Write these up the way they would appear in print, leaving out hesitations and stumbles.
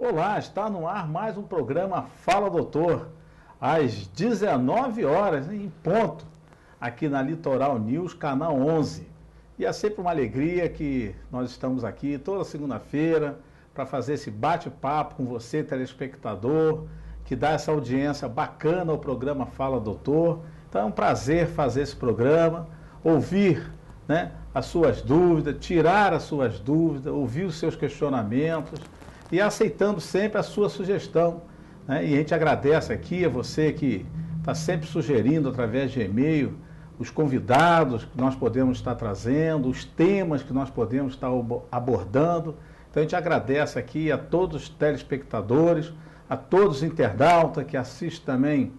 Olá, está no ar mais um programa Fala Doutor, às 19 horas em ponto, aqui na Litoral News, canal 11. E é sempre uma alegria que nós estamos aqui toda segunda-feira para fazer esse bate-papo com você, telespectador, que dá essa audiência bacana ao programa Fala Doutor. Então é um prazer fazer esse programa, ouvir, as suas dúvidas, tirar as suas dúvidas, ouvir os seus questionamentos e aceitando sempre a sua sugestão. E a gente agradece aqui a você que está sempre sugerindo através de e-mail os convidados que nós podemos estar trazendo, os temas que nós podemos estar abordando. Então a gente agradece aqui a todos os telespectadores, a todos os internautas que assistem também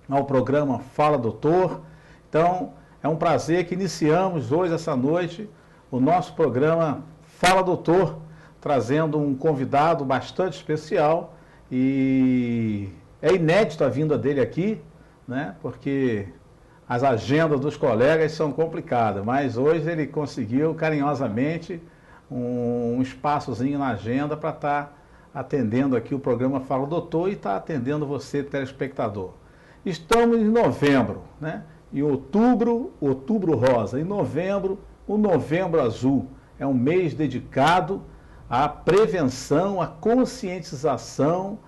ao programa Fala Doutor. Então é um prazer que iniciamos hoje, essa noite, o nosso programa Fala Doutor, trazendo um convidado bastante especial, e é inédito a vinda dele aqui, porque as agendas dos colegas são complicadas, mas hoje ele conseguiu carinhosamente um espaçozinho na agenda para estar atendendo aqui o programa Fala Doutor e estar atendendo você, telespectador. Estamos em novembro, em outubro, outubro rosa, em novembro, o novembro azul. É um mês dedicado à prevenção, à conscientização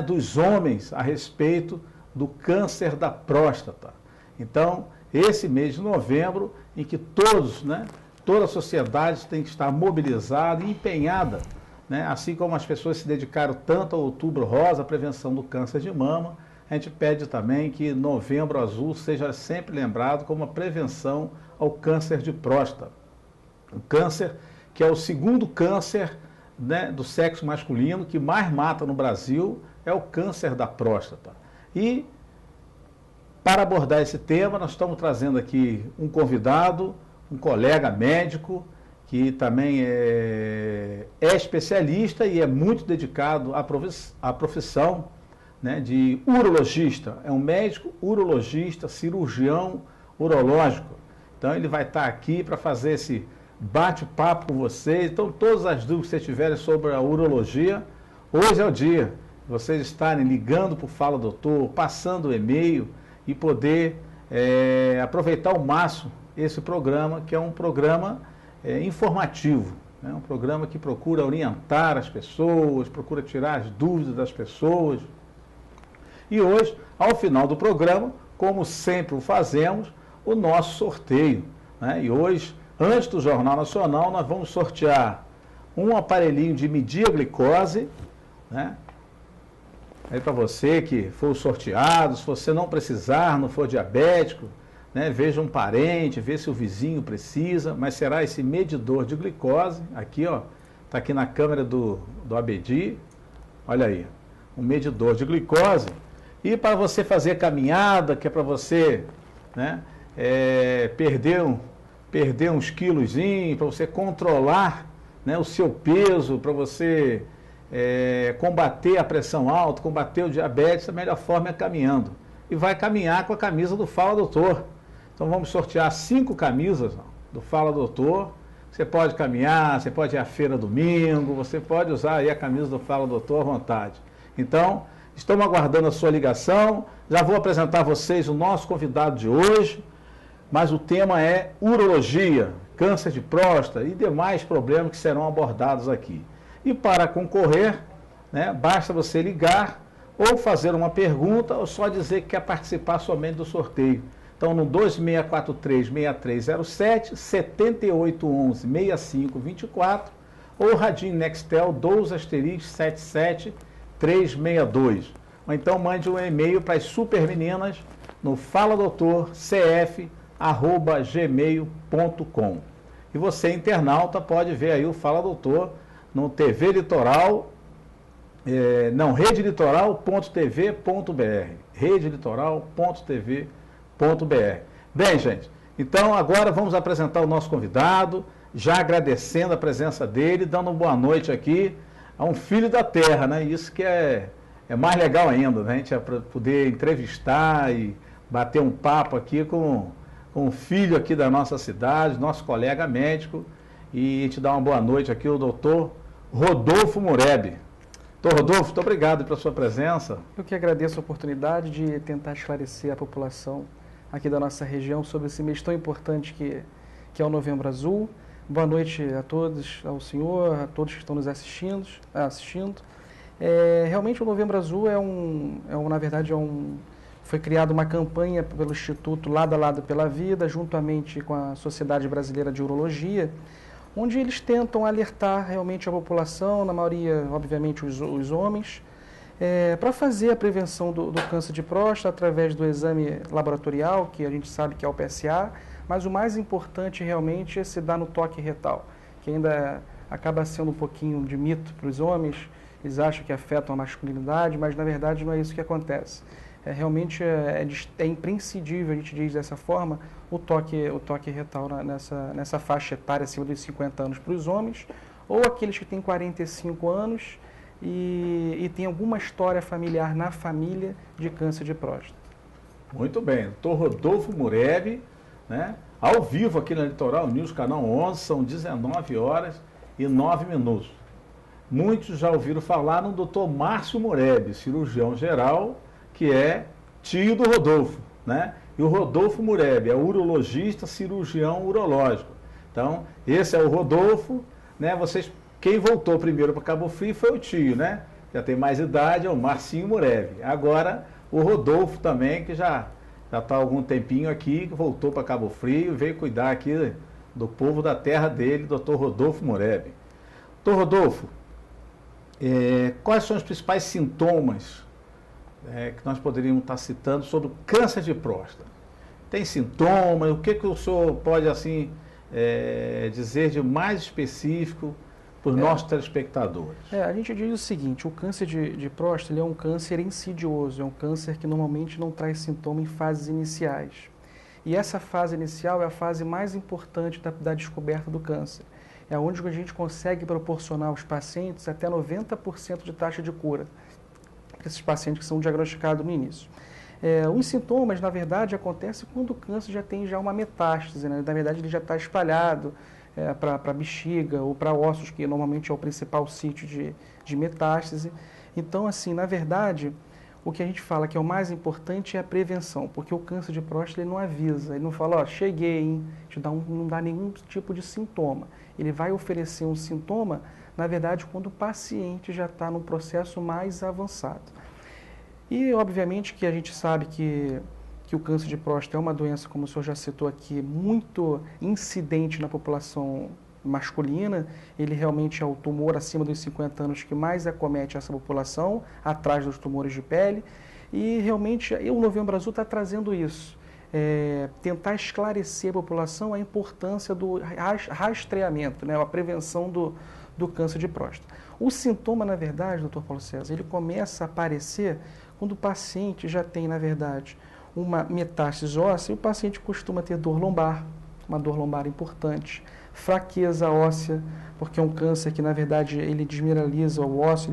dos homens a respeito do câncer da próstata. Então, esse mês de novembro, em que todos, toda a sociedade tem que estar mobilizada e empenhada, assim como as pessoas se dedicaram tanto ao outubro rosa, à prevenção do câncer de mama, a gente pede também que novembro azul seja sempre lembrado como a prevenção ao câncer de próstata. O câncer que é o segundo câncer do sexo masculino que mais mata no Brasil, é o câncer da próstata. E para abordar esse tema, nós estamos trazendo aqui um convidado, um colega médico, que também é especialista e é muito dedicado à profissão de urologista. É um médico urologista, cirurgião urológico. Então ele vai estar aqui para fazer esse bate-papo com vocês. Então todas as dúvidas que vocês tiverem sobre a urologia, hoje é o dia de vocês estarem ligando para o Fala Doutor, passando o e-mail e poder aproveitar ao máximo esse programa, que é um programa informativo, um programa que procura orientar as pessoas, procura tirar as dúvidas das pessoas. E hoje, ao final do programa, como sempre o fazemos, o nosso sorteio. E hoje, antes do Jornal Nacional, nós vamos sortear um aparelhinho de medir a glicose, aí para você que for sorteado, se você não precisar, não for diabético, veja um parente, vê se o vizinho precisa, mas será esse medidor de glicose, aqui ó, está aqui na câmera do ABD, olha aí, um medidor de glicose. E para você fazer caminhada, que é para você perder uns quilozinhos, para você controlar o seu peso, para você combater a pressão alta, combater o diabetes, a melhor forma é caminhando. E vai caminhar com a camisa do Fala Doutor. Então vamos sortear 5 camisas do Fala Doutor. Você pode caminhar, você pode ir à feira domingo, você pode usar aí a camisa do Fala Doutor à vontade. Então, estamos aguardando a sua ligação. Já vou apresentar a vocês o nosso convidado de hoje, mas o tema é urologia, câncer de próstata e demais problemas que serão abordados aqui. E para concorrer, basta você ligar ou fazer uma pergunta ou só dizer que quer participar somente do sorteio. Então, no 2643-6307, 7811-6524 ou Radinho Nextel 12*77362. Ou então mande um e-mail para as supermeninas no faladoutor.cf@gmail.com. E você, internauta, pode ver aí o Fala Doutor no TV Litoral, redeliitoral.tv.br, redeliitoral.tv.br. Bem, gente, então agora vamos apresentar o nosso convidado, já agradecendo a presença dele, dando uma boa noite aqui a um filho da terra, Isso que é mais legal ainda, A gente poder entrevistar e bater um papo aqui com um filho aqui da nossa cidade, nosso colega médico, e te dar uma boa noite aqui, o doutor Rodolfo Mureb. Doutor Rodolfo, muito obrigado pela sua presença. Eu que agradeço a oportunidade de tentar esclarecer a população aqui da nossa região sobre esse mês tão importante que é o Novembro Azul. Boa noite a todos, ao senhor, a todos que estão nos assistindo. Realmente o Novembro Azul foi criada uma campanha pelo Instituto Lado a Lado pela Vida, juntamente com a Sociedade Brasileira de Urologia, onde eles tentam alertar realmente a população, na maioria, obviamente, os homens, para fazer a prevenção do câncer de próstata através do exame laboratorial, que a gente sabe que é o PSA, mas o mais importante realmente é se dar no toque retal, que ainda acaba sendo um pouquinho de mito para os homens. Eles acham que afetam a masculinidade, mas na verdade não é isso que acontece. Realmente é imprescindível, a gente diz dessa forma, o toque retal nessa faixa etária acima dos 50 anos para os homens, ou aqueles que têm 45 anos e tem alguma história familiar na família de câncer de próstata. Muito bem, doutor Rodolfo Mureb, né? Ao vivo aqui na Litoral News, canal 11, são 19h09. Muitos já ouviram falar no doutor Márcio Mureb, cirurgião geral, que é tio do Rodolfo, né? E o Rodolfo Mureb é urologista, cirurgião urológico. Então, esse é o Rodolfo, né? Quem voltou primeiro para Cabo Frio foi o tio, né? Já tem mais idade, é o Marcinho Mureb. Agora, o Rodolfo também, que já está há algum tempinho aqui, que voltou para Cabo Frio e veio cuidar aqui do povo da terra dele, doutor Rodolfo Mureb. Doutor Rodolfo, quais são os principais sintomas que nós poderíamos estar citando sobre o câncer de próstata? Tem sintomas? O que o senhor pode assim dizer de mais específico para os nossos telespectadores? A gente diz o seguinte, o câncer de próstata ele é um câncer insidioso, é um câncer que normalmente não traz sintoma em fases iniciais. E essa fase inicial é a fase mais importante da descoberta do câncer. É onde a gente consegue proporcionar aos pacientes até 90% de taxa de cura, para esses pacientes que são diagnosticados no início. Os sintomas, na verdade, acontecem quando o câncer já tem uma metástase, né? Na verdade, ele já está espalhado para a bexiga ou para ossos, que normalmente é o principal sítio de metástase. Então, assim, na verdade, o que a gente fala que é o mais importante é a prevenção, porque o câncer de próstata ele não avisa, ele não fala, cheguei, hein? Não dá nenhum tipo de sintoma. Ele vai oferecer um sintoma, na verdade, quando o paciente já está num processo mais avançado. E, obviamente, que a gente sabe que o câncer de próstata é uma doença, como o senhor já citou aqui, muito incidente na população masculina. Ele realmente é o tumor acima dos 50 anos que mais acomete essa população, atrás dos tumores de pele. E, realmente, o Novembro Azul está trazendo isso. Tentar esclarecer a população a importância do rastreamento, né, a prevenção do câncer de próstata. O sintoma, na verdade, doutor Paulo César, ele começa a aparecer quando o paciente já tem, na verdade, uma metástase óssea, e o paciente costuma ter dor lombar, uma dor lombar importante, fraqueza óssea, porque é um câncer que, na verdade, ele desmineraliza o osso,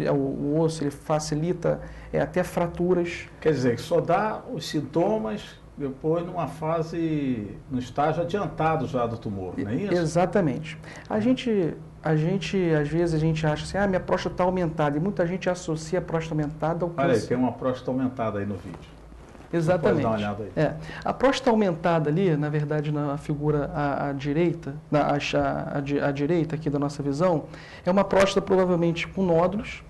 ele facilita até fraturas. Quer dizer, que só dá os sintomas depois no estágio adiantado já do tumor, não é isso? Exatamente. Às vezes, a gente acha assim, minha próstata está aumentada, e muita gente associa a próstata aumentada ao câncer. Olha aí, tem uma próstata aumentada aí no vídeo. Exatamente. Pode dar uma olhada aí. A próstata aumentada ali, na verdade, na figura à direita, à direita aqui da nossa visão, é uma próstata provavelmente com nódulos,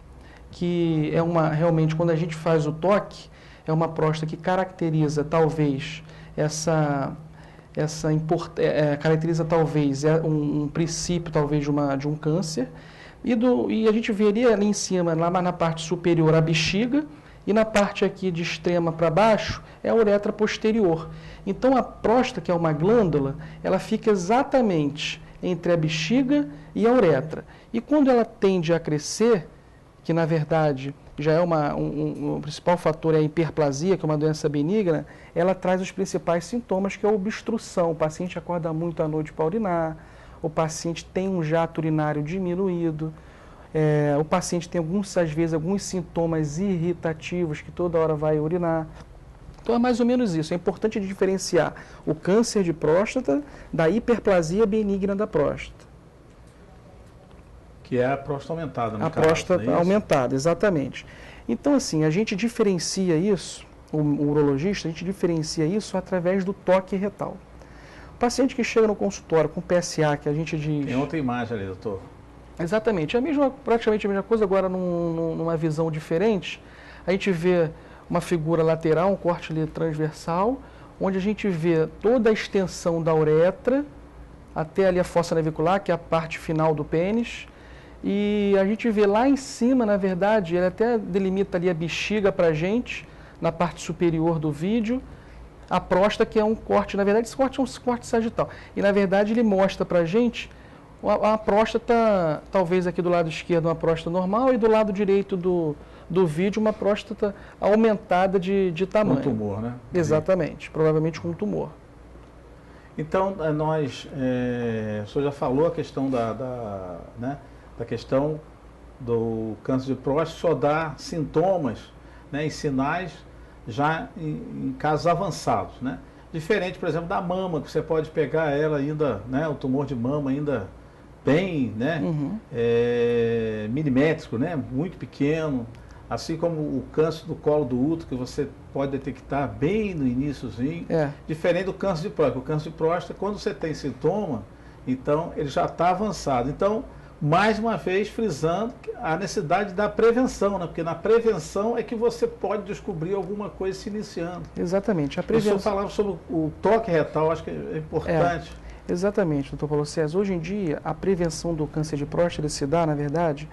que realmente, quando a gente faz o toque, é uma próstata que caracteriza talvez caracteriza talvez um princípio talvez de um câncer, e a gente veria ali em cima, lá na parte superior, a bexiga, e na parte aqui de extrema para baixo é a uretra posterior. Então a próstata, que é uma glândula, ela fica exatamente entre a bexiga e a uretra. E quando ela tende a crescer, que na verdade já é o principal fator é a hiperplasia, que é uma doença benigna, ela traz os principais sintomas, que é a obstrução. O paciente acorda muito à noite para urinar, o paciente tem um jato urinário diminuído, o paciente tem às vezes alguns sintomas irritativos, que toda hora vai urinar. Então é mais ou menos isso. É importante diferenciar o câncer de próstata da hiperplasia benigna da próstata. Que é a próstata aumentada, no A caso, próstata não é isso? aumentada, exatamente. Então, assim, a gente diferencia isso, o urologista, a gente diferencia isso através do toque retal. O paciente que chega no consultório com PSA, que a gente diz... Tem outra imagem ali, doutor. Exatamente, praticamente a mesma coisa, agora numa visão diferente. A gente vê uma figura lateral, um corte ali transversal, onde a gente vê toda a extensão da uretra, até ali a fossa navicular, que é a parte final do pênis. E a gente vê lá em cima, na verdade, ele até delimita ali a bexiga para a gente, na parte superior do vídeo, a próstata, que é um corte, na verdade esse corte é um corte sagital. E na verdade ele mostra para a gente a próstata, talvez aqui do lado esquerdo uma próstata normal e do lado direito do vídeo uma próstata aumentada de tamanho. Com tumor, né? Exatamente, provavelmente com tumor. Então, o senhor já falou a questão né, da questão do câncer de próstata, só dá sintomas, né, e sinais já em casos avançados, né? Diferente, por exemplo, da mama, que você pode pegar ela ainda, né, o tumor de mama ainda bem, né, milimétrico, né, muito pequeno, assim como o câncer do colo do útero, que você pode detectar bem no iniciozinho, diferente do câncer de próstata. O câncer de próstata, quando você tem sintoma, então ele já está avançado. Então, mais uma vez, frisando a necessidade da prevenção, né? Porque na prevenção é que você pode descobrir alguma coisa se iniciando. Exatamente. A prevenção... O senhor falava sobre o toque retal, acho que é importante. Exatamente, doutor Paulo César. Hoje em dia, a prevenção do câncer de próstata se dá, na verdade,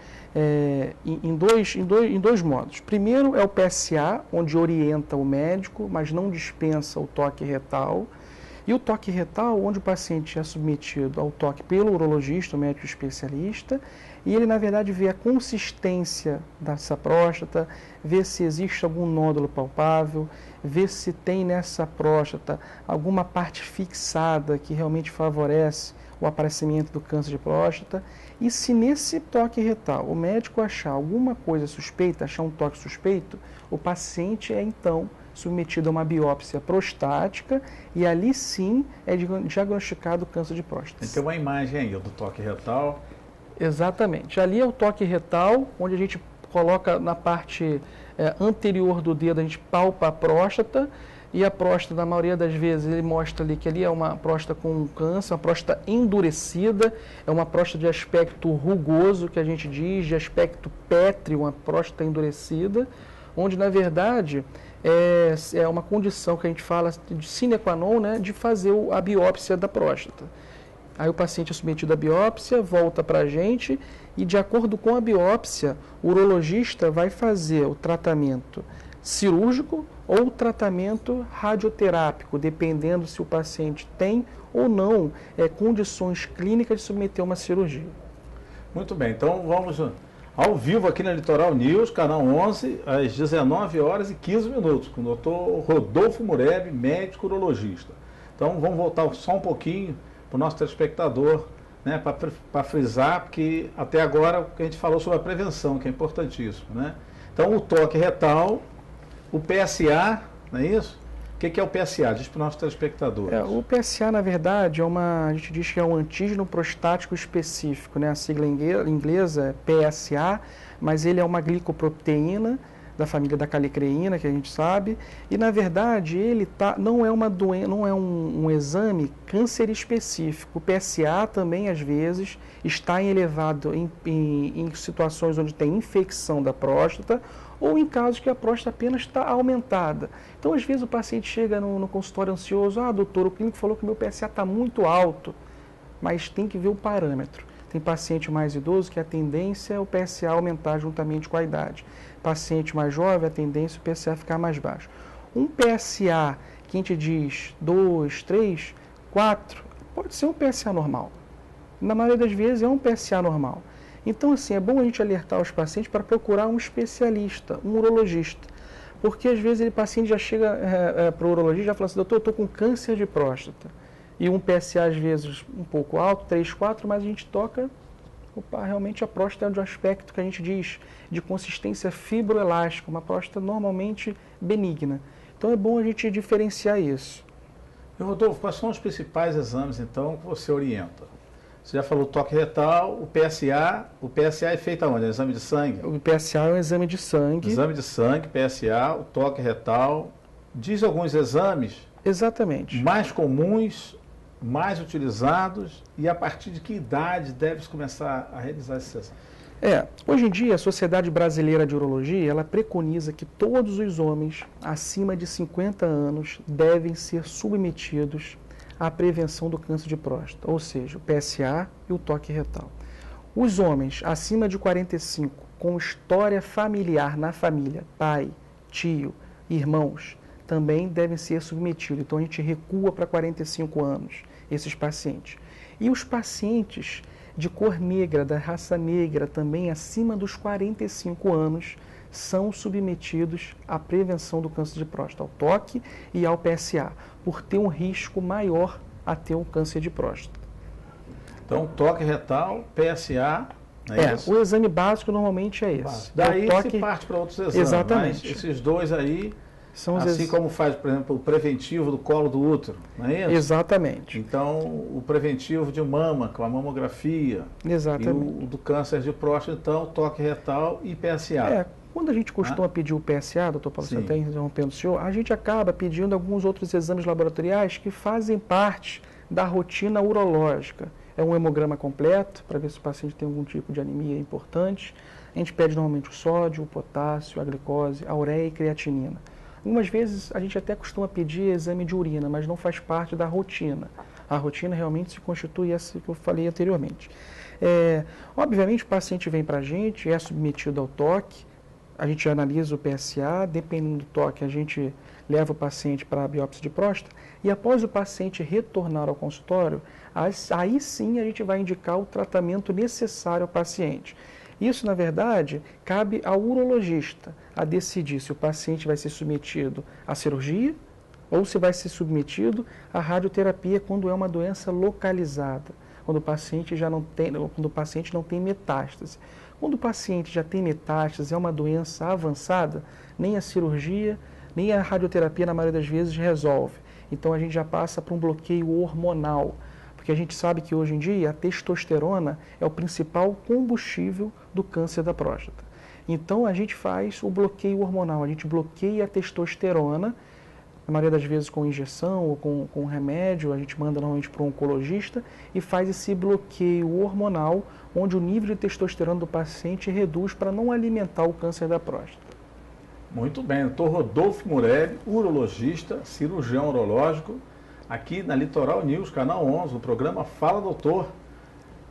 em dois modos. Primeiro é o PSA, onde orienta o médico, mas não dispensa o toque retal. E o toque retal, onde o paciente é submetido ao toque pelo urologista, o médico especialista, e ele, na verdade, vê a consistência dessa próstata, vê se existe algum nódulo palpável, vê se tem nessa próstata alguma parte fixada que realmente favorece o aparecimento do câncer de próstata. E se nesse toque retal o médico achar alguma coisa suspeita, achar um toque suspeito, o paciente é então submetido a uma biópsia prostática e ali sim é diagnosticado o câncer de próstata. Tem uma imagem aí do toque retal. Exatamente. Ali é o toque retal, onde a gente coloca na parte anterior do dedo, a gente palpa a próstata, e a próstata, na maioria das vezes, ele mostra ali que ali é uma próstata com câncer, uma próstata endurecida, é uma próstata de aspecto rugoso, que a gente diz, de aspecto pétreo, uma próstata endurecida, onde, na verdade, é uma condição que a gente fala de sine qua non, né, de fazer a biópsia da próstata. Aí o paciente é submetido à biópsia, volta para a gente e, de acordo com a biópsia, o urologista vai fazer o tratamento cirúrgico ou o tratamento radioterápico, dependendo se o paciente tem ou não condições clínicas de submeter a uma cirurgia. Muito bem, então vamos ao vivo aqui na Litoral News, canal 11, às 19h15, com o doutor Rodolfo Mureb, médico urologista. Então vamos voltar só um pouquinho para o nosso telespectador, né, para frisar, porque até agora a gente falou sobre a prevenção, que é importantíssimo, né? Então o toque retal, o PSA, não é isso? O que é o PSA? Diz para os nossos telespectadores. O PSA, na verdade, a gente diz que é um antígeno prostático específico, né? A sigla inglesa é PSA, mas ele é uma glicoproteína da família da calicreína, que a gente sabe, e na verdade ele não é uma doença, não é um exame câncer específico. O PSA também às vezes está elevado em situações onde tem infecção da próstata ou em casos que a próstata apenas está aumentada. Então às vezes o paciente chega no consultório ansioso, doutor, o clínico falou que o meu PSA está muito alto, mas tem que ver o parâmetro. Tem paciente mais idoso que a tendência é o PSA aumentar juntamente com a idade. Paciente mais jovem, a tendência é o PSA ficar mais baixo. Um PSA que a gente diz 2, 3, 4, pode ser um PSA normal. Na maioria das vezes é um PSA normal. Então, assim, é bom a gente alertar os pacientes para procurar um especialista, um urologista. Porque às vezes o paciente já chega para o urologista e já fala assim, doutor, eu estou com câncer de próstata. E um PSA às vezes um pouco alto, 3, 4, mas a gente toca, realmente a próstata é de um aspecto que a gente diz de consistência fibroelástica, uma próstata normalmente benigna. Então é bom a gente diferenciar isso. E Rodolfo, quais são os principais exames então que você orienta? Você já falou toque retal, o PSA é feito aonde? É exame de sangue? O PSA é um exame de sangue. Exame de sangue, PSA, o toque retal. Diz alguns exames Exatamente. mais comuns, mais utilizados e a partir de que idade deve começar a realizar esse exame? Hoje em dia, a Sociedade Brasileira de Urologia, ela preconiza que todos os homens acima de 50 anos devem ser submetidos à prevenção do câncer de próstata, ou seja, o PSA e o toque retal. Os homens acima de 45, com história familiar na família, pai, tio, irmãos, também devem ser submetidos. Então, a gente recua para 45 anos esses pacientes. E os pacientes de cor negra, da raça negra, também acima dos 45 anos, são submetidos à prevenção do câncer de próstata, ao toque e ao PSA, por ter um risco maior a ter um câncer de próstata. Então, toque retal, PSA, o exame básico normalmente é esse. Daí se parte para outros exames. Exatamente. Mas esses dois aí, são assim como faz, por exemplo, o preventivo do colo do útero, não é isso? Exatamente. Então, o preventivo de mama, com a mamografia. Exatamente. E o do câncer de próstata, então, toque retal e PSA. Quando a gente costuma pedir o PSA, doutor Paulo, você está interrompendo o senhor, a gente acaba pedindo alguns outros exames laboratoriais que fazem parte da rotina urológica. É um hemograma completo, para ver se o paciente tem algum tipo de anemia importante. A gente pede normalmente o sódio, o potássio, a glicose, a ureia e creatinina. Algumas vezes a gente até costuma pedir exame de urina, mas não faz parte da rotina. A rotina realmente se constitui essa que eu falei anteriormente. Obviamente o paciente vem para a gente, é submetido ao toque, a gente analisa o PSA, dependendo do toque a gente leva o paciente para a biópsia de próstata e após o paciente retornar ao consultório, aí sim a gente vai indicar o tratamento necessário ao paciente. Isso, na verdade, cabe ao urologista a decidir se o paciente vai ser submetido à cirurgia ou se vai ser submetido à radioterapia quando é uma doença localizada, quando o paciente não tem metástase. Quando o paciente já tem metástase, é uma doença avançada, nem a cirurgia, nem a radioterapia, na maioria das vezes, resolve. Então, a gente já passa para um bloqueio hormonal, porque a gente sabe que hoje em dia a testosterona é o principal combustível do câncer da próstata. Então, a gente faz o bloqueio hormonal, a gente bloqueia a testosterona, na maioria das vezes com injeção ou com remédio, a gente manda normalmente para um oncologista e faz esse bloqueio hormonal, onde o nível de testosterona do paciente reduz para não alimentar o câncer da próstata. Muito bem, doutor Rodolfo Murelli, urologista, cirurgião urológico, aqui na Litoral News, Canal 11, o programa Fala Doutor,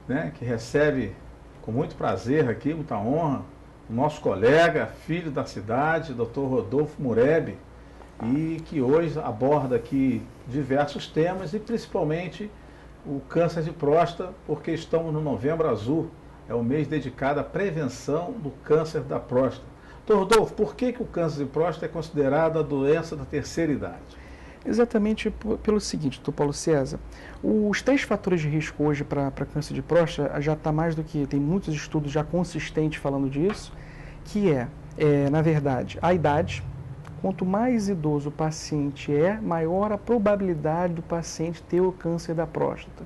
né, que recebe com muito prazer aqui, muita honra, o nosso colega, filho da cidade, doutor Rodolfo Murelli, e que hoje aborda aqui diversos temas e principalmente o câncer de próstata, porque estamos no Novembro Azul, é o mês dedicado à prevenção do câncer da próstata. Doutor Rodolfo, por que o câncer de próstata é considerado a doença da terceira idade? Exatamente pelo seguinte, doutor Paulo César, os 3 fatores de risco hoje para câncer de próstata já está mais do que, tem muitos estudos já consistentes falando disso, que na verdade, a idade. Quanto mais idoso o paciente maior a probabilidade do paciente ter o câncer da próstata.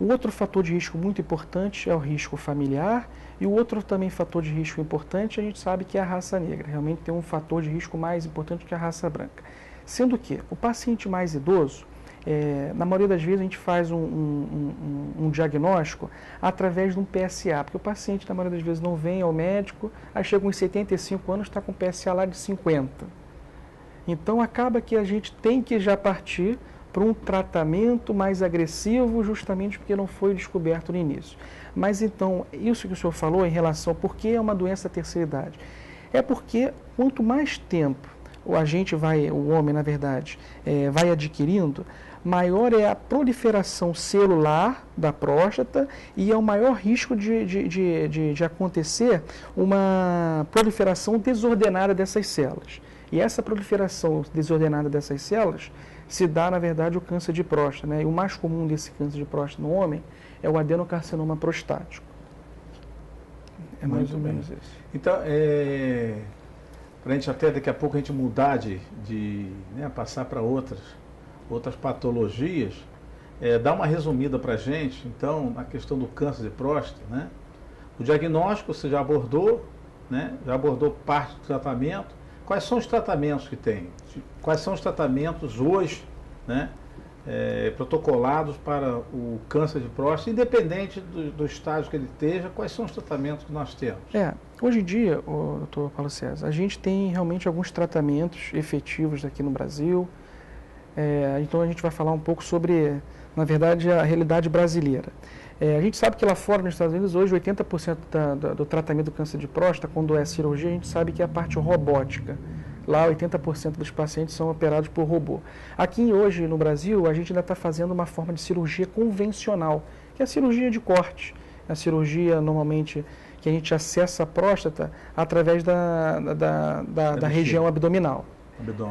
O outro fator de risco muito importante é o risco familiar e o outro também fator de risco importante a gente sabe que é a raça negra. Realmente tem um fator de risco mais importante que a raça branca. Sendo que o paciente mais idoso, na maioria das vezes a gente faz um diagnóstico através de um PSA, porque o paciente na maioria das vezes não vem ao médico, aí chega uns 75 anos, está com PSA lá de 50. Então acaba que a gente tem que já partir para um tratamento mais agressivo, justamente porque não foi descoberto no início. Mas então, isso que o senhor falou em relação a por que é uma doença da terceira idade, é porque quanto mais tempo o homem na verdade, vai adquirindo, maior é a proliferação celular da próstata e é o maior risco de acontecer uma proliferação desordenada dessas células. E essa proliferação desordenada dessas células se dá, na verdade, o câncer de próstata, né? E o mais comum desse câncer de próstata no homem é o adenocarcinoma prostático. É mais ou menos isso. Então, para a gente até daqui a pouco a gente mudar passar para outras patologias, dá uma resumida para a gente, então, na questão do câncer de próstata, né? O diagnóstico você já abordou, né? Já abordou parte do tratamento. Quais são os tratamentos que tem? Quais são os tratamentos hoje, né? Protocolados para o câncer de próstata, independente do estágio que ele esteja, quais são os tratamentos que nós temos? Hoje em dia, doutor Paulo César, a gente tem realmente alguns tratamentos efetivos aqui no Brasil. Então a gente vai falar um pouco sobre, na verdade, a realidade brasileira. A gente sabe que lá fora, nos Estados Unidos, hoje 80% do tratamento do câncer de próstata, quando é cirurgia, a gente sabe que é a parte robótica. Lá, 80% dos pacientes são operados por robô. Aqui, hoje, no Brasil, a gente ainda está fazendo uma forma de cirurgia convencional, que é a cirurgia de corte. A cirurgia, normalmente, que a gente acessa a próstata através da região abdominal.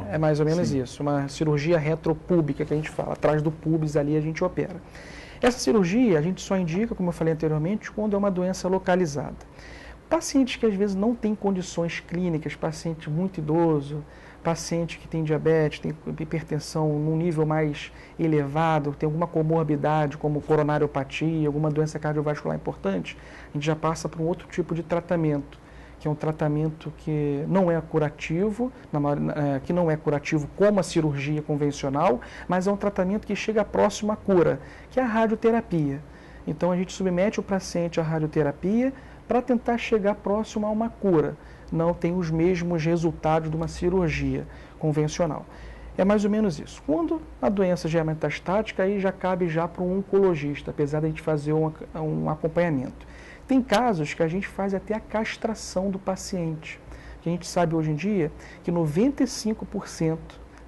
É mais ou menos isso, uma cirurgia retropúbica que a gente fala, atrás do púbis ali a gente opera. Essa cirurgia a gente só indica, como eu falei anteriormente, quando é uma doença localizada. Pacientes que às vezes não têm condições clínicas, paciente muito idoso, paciente que tem diabetes, tem hipertensão num nível mais elevado, tem alguma comorbidade como coronariopatia, alguma doença cardiovascular importante, a gente já passa para um outro tipo de tratamento, que é um tratamento que não é curativo, que não é curativo como a cirurgia convencional, mas é um tratamento que chega próximo à cura, que é a radioterapia. Então a gente submete o paciente à radioterapia para tentar chegar próximo a uma cura. Não tem os mesmos resultados de uma cirurgia convencional. É mais ou menos isso. Quando a doença já é metastática, aí já cabe já para um oncologista, apesar de a gente fazer um acompanhamento. Tem casos que a gente faz até a castração do paciente. A gente sabe hoje em dia que 95%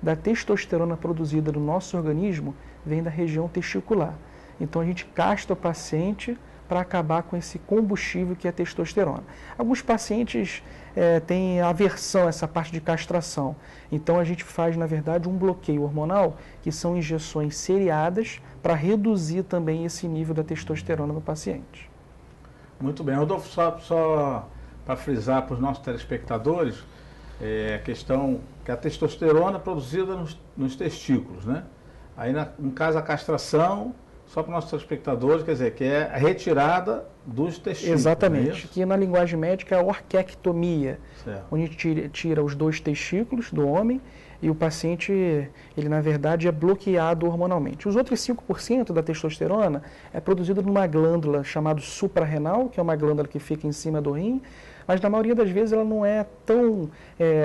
da testosterona produzida no nosso organismo vem da região testicular. Então a gente castra o paciente para acabar com esse combustível que é a testosterona. Alguns pacientes têm aversão a essa parte de castração. Então a gente faz, na verdade, um bloqueio hormonal, que são injeções seriadas para reduzir também esse nível da testosterona no paciente. Muito bem. Rodolfo, só para frisar para os nossos telespectadores, a questão que a testosterona é produzida nos testículos, né? Aí, no caso, a castração, só para os nossos telespectadores, quer dizer, que é a retirada dos testículos. Exatamente, que na linguagem médica é a orquiectomia, certo, onde a gente tira os 2 testículos do homem e o paciente, ele na verdade é bloqueado hormonalmente. Os outros 5% da testosterona é produzida numa glândula chamada suprarrenal, que é uma glândula que fica em cima do rim, mas na maioria das vezes ela não é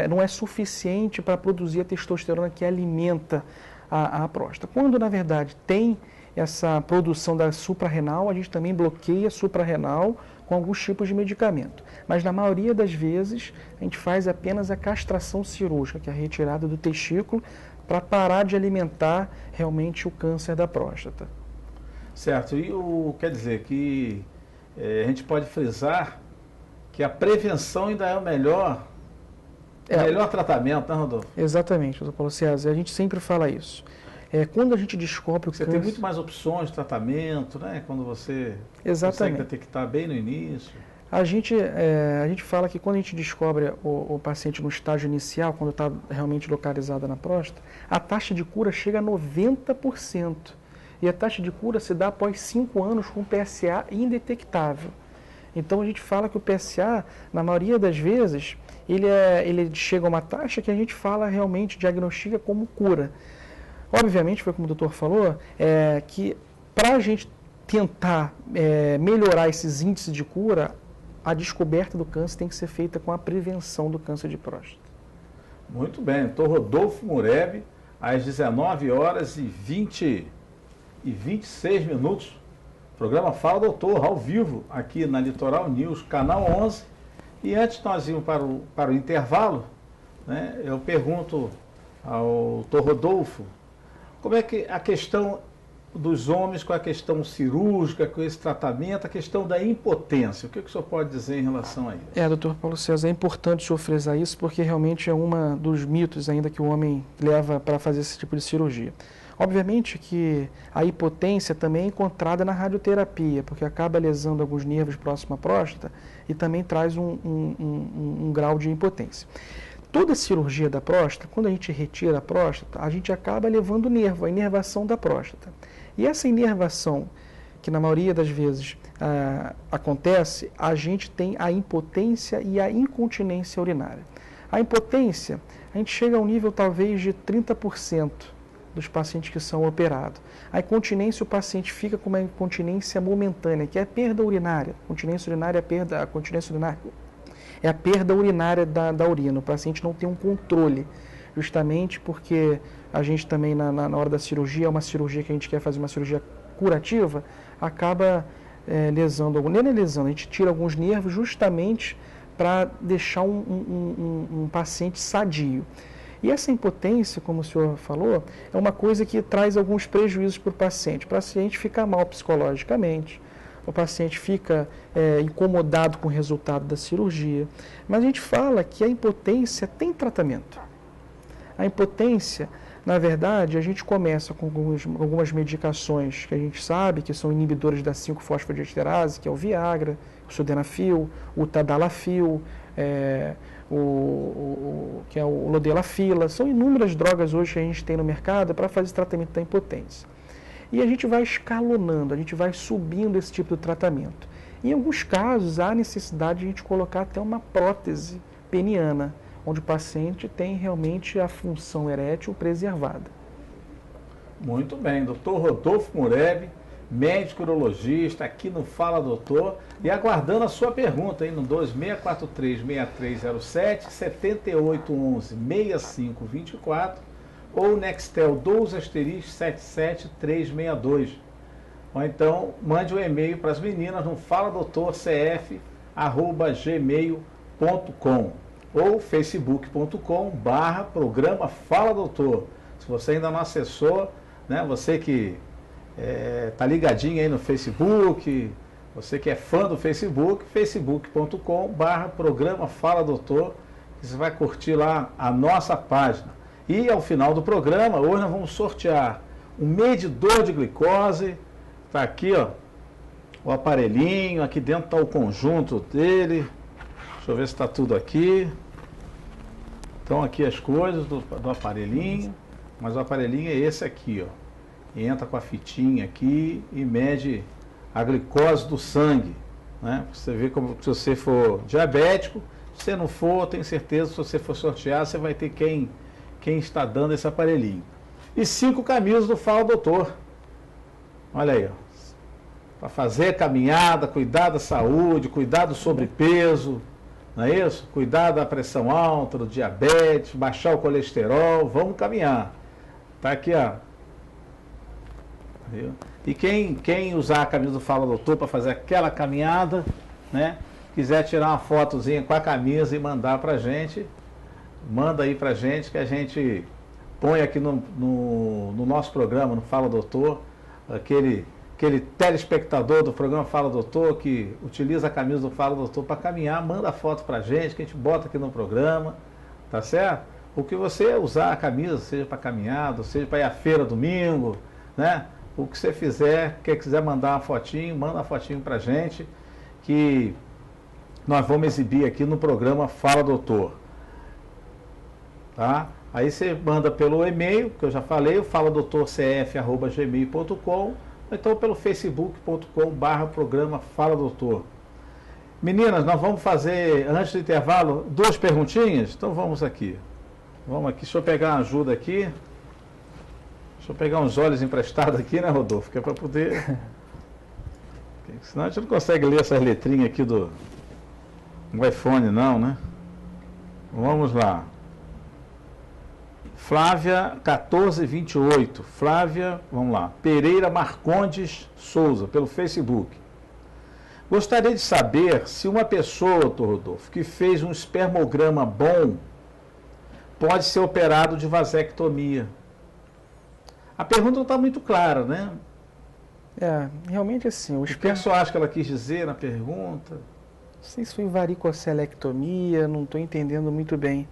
não é suficiente para produzir a testosterona que alimenta a próstata. Quando na verdade tem essa produção da suprarrenal, a gente também bloqueia a suprarrenal com alguns tipos de medicamento. Mas na maioria das vezes a gente faz apenas a castração cirúrgica, que é a retirada do testículo, para parar de alimentar realmente o câncer da próstata. Certo, e quer dizer que a gente pode frisar que a prevenção ainda é o melhor tratamento, né, Rodolfo? Exatamente, doutor Paulo César, a gente sempre fala isso. Quando a gente descobre o câncer... Você tem muito mais opções de tratamento, né? Quando você consegue detectar bem no início. A gente fala que quando a gente descobre o paciente no estágio inicial, quando está realmente localizada na próstata, a taxa de cura chega a 90%. E a taxa de cura se dá após 5 anos com PSA indetectável. Então a gente fala que o PSA, na maioria das vezes, ele chega a uma taxa que a gente fala realmente, diagnostica como cura. Obviamente, foi como o doutor falou, que para a gente tentar melhorar esses índices de cura, a descoberta do câncer tem que ser feita com a prevenção do câncer de próstata. Muito bem, doutor Rodolfo Mureb, às 19 horas e 26 minutos, programa Fala Doutor, ao vivo, aqui na Litoral News, canal 11. E antes de nós irmos para o intervalo, né, eu pergunto ao doutor Rodolfo, como é que a questão dos homens com a questão cirúrgica, com esse tratamento, a questão da impotência, o que o senhor pode dizer em relação a isso? Doutor Paulo César, é importante o senhor frisar isso, porque realmente é um dos mitos ainda que o homem leva para fazer esse tipo de cirurgia. Obviamente que a hipotência também é encontrada na radioterapia, porque acaba lesando alguns nervos próximos à próstata e também traz um grau de impotência. Toda cirurgia da próstata, quando a gente retira a próstata, a gente acaba levando o nervo, a inervação da próstata. E essa inervação, que na maioria das vezes acontece, a gente tem a impotência e a incontinência urinária. A impotência, a gente chega a um nível talvez de 30% dos pacientes que são operados. A incontinência, o paciente fica com uma incontinência momentânea, que é a perda urinária. A continência urinária é a perda urinária da urina. O paciente não tem um controle, justamente porque a gente também, na hora da cirurgia, é uma cirurgia que a gente quer fazer, uma cirurgia curativa, acaba lesando, nem lesando, a gente tira alguns nervos justamente para deixar um paciente sadio. E essa impotência, como o senhor falou, é uma coisa que traz alguns prejuízos para o paciente fica mal psicologicamente, o paciente fica incomodado com o resultado da cirurgia. Mas a gente fala que a impotência tem tratamento. A impotência, na verdade, a gente começa com algumas medicações que a gente sabe que são inibidores da 5-fosfodiesterase, que é o Viagra, o Sildenafil, o Tadalafil, que é o Lodelafila. São inúmeras drogas hoje que a gente tem no mercado para fazer tratamento da impotência. E a gente vai escalonando, a gente vai subindo esse tipo de tratamento. Em alguns casos, há necessidade de a gente colocar até uma prótese peniana, onde o paciente tem realmente a função erétil preservada. Muito bem, doutor Rodolfo Mureb, médico urologista, aqui no Fala Doutor, e aguardando a sua pergunta aí no 2643-6307, 7811-6524 ou Nextel 12*77362. Ou então, mande um e-mail para as meninas no faladoutorcf@gmail.com ou facebook.com/programa Fala Doutor. Se você ainda não acessou, né, você que está ligadinho aí no Facebook, você que é fã do Facebook, facebook.com/programa Fala Doutor, você vai curtir lá a nossa página. E ao final do programa, hoje nós vamos sortear um medidor de glicose. Está aqui, ó, o aparelhinho, aqui dentro está o conjunto dele. Deixa eu ver se está tudo aqui. Então aqui as coisas do aparelhinho, mas o aparelhinho é esse aqui, ó. Entra com a fitinha aqui e mede a glicose do sangue, né? Você vê como se você for diabético, se você não for, tenho certeza, se você for sortear, você vai ter quem está dando esse aparelhinho. E 5 caminhos do Fala Doutor. Olha aí, ó. Para fazer caminhada, cuidar da saúde, cuidar do sobrepeso, não é isso? Cuidar da pressão alta, do diabetes, baixar o colesterol, vamos caminhar. Tá aqui, ó. Viu? E quem usar a camisa do Fala Doutor para fazer aquela caminhada, né? Quiser tirar uma fotozinha com a camisa e mandar pra gente, manda aí pra gente que a gente põe aqui no nosso programa, no Fala Doutor, aquele telespectador do programa Fala Doutor que utiliza a camisa do Fala Doutor para caminhar, manda a foto pra gente, que a gente bota aqui no programa, tá certo? O que você usar a camisa, seja para caminhada, seja para ir à feira domingo, né? O que você fizer, quiser mandar uma fotinho, manda uma fotinho pra gente, que nós vamos exibir aqui no programa Fala Doutor. Tá? Aí você manda pelo e-mail, que eu já falei, o faladoutorcf@gmail.com, ou então pelo facebook.com/programa Fala Doutor. Meninas, nós vamos fazer, antes do intervalo, 2 perguntinhas? Então vamos aqui. Vamos aqui, deixa eu pegar uma ajuda aqui. Deixa eu pegar uns olhos emprestados aqui, né, Rodolfo? Que é para poder... Senão a gente não consegue ler essas letrinhas aqui do iPhone, não, né? Vamos lá. Flávia 1428. Flávia, vamos lá. Pereira Marcondes Souza, pelo Facebook. Gostaria de saber se uma pessoa, doutor Rodolfo, que fez um espermograma bom, pode ser operado de vasectomia. A pergunta não está muito clara, né? Realmente assim... O que você acha que ela quis dizer na pergunta? Não sei se foi varicocelectomia, não estou entendendo muito bem.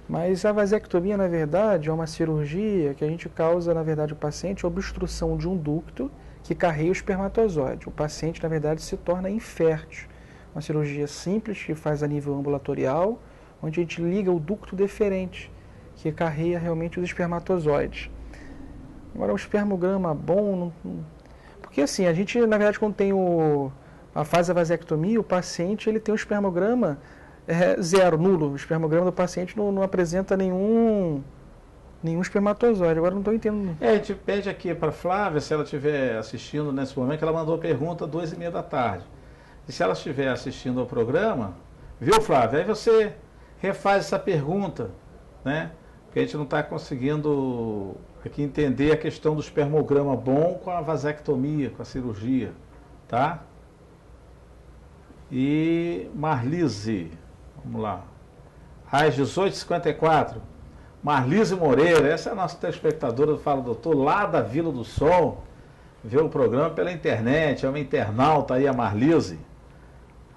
Mas a vasectomia, na verdade, é uma cirurgia que a gente causa, na verdade, ao paciente a obstrução de um ducto que carrega o espermatozoide. O paciente, na verdade, se torna infértil. Uma cirurgia simples que faz a nível ambulatorial, onde a gente liga o ducto deferente, que carrega realmente os espermatozoides. Agora, o espermograma bom, porque assim, a gente, na verdade, quando tem a fase da vasectomia, o paciente ele tem um espermograma zero, nulo. O espermograma do paciente não apresenta nenhum espermatozoide. Agora não estou entendendo. A gente pede aqui para a Flávia, se ela estiver assistindo nesse momento, que ela mandou pergunta às 2h30 da tarde. E se ela estiver assistindo ao programa, viu, Flávia? Aí você refaz essa pergunta, né? Porque a gente não está conseguindo aqui entender a questão do espermograma bom com a vasectomia, com a cirurgia, tá? E Marlise, vamos lá, às 18h54, Marlise Moreira, essa é a nossa telespectadora do Fala Doutor, lá da Vila do Sol, vê o programa pela internet, é uma internauta aí, a Marlise.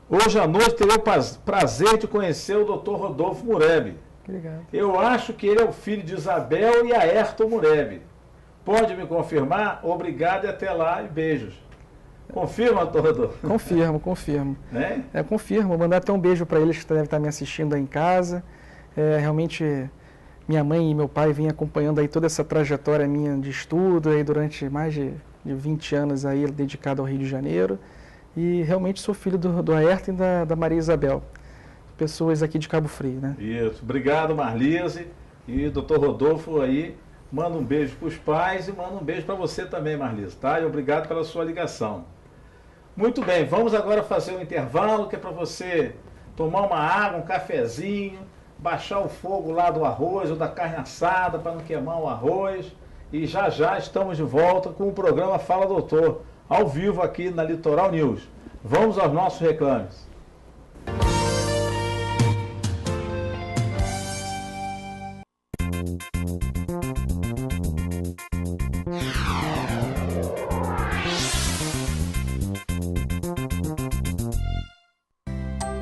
Hoje à noite terei o prazer de conhecer o Dr. Rodolfo Mureb. Obrigado. Eu acho que ele é o filho de Isabel e Ayrton Mureb. Pode me confirmar? Obrigado e até lá, e beijos. Confirma, doutor Rodolfo? Confirmo. Né? Confirmo. Vou mandar até um beijo para eles que devem estar me assistindo aí em casa. Realmente, minha mãe e meu pai vêm acompanhando aí toda essa trajetória minha de estudo aí durante mais de 20 anos aí dedicado ao Rio de Janeiro. E realmente sou filho do Ayrton e da Maria Isabel. Pessoas aqui de Cabo Frio, né? Isso. Obrigado, Marlise. E doutor Rodolfo aí, manda um beijo para os pais e manda um beijo para você também, Marlise, tá? E obrigado pela sua ligação. Muito bem, vamos agora fazer um intervalo, que é para você tomar uma água, um cafezinho, baixar o fogo lá do arroz ou da carne assada para não queimar o arroz. E já estamos de volta com o programa Fala Doutor, ao vivo aqui na Litoral News. Vamos aos nossos reclames.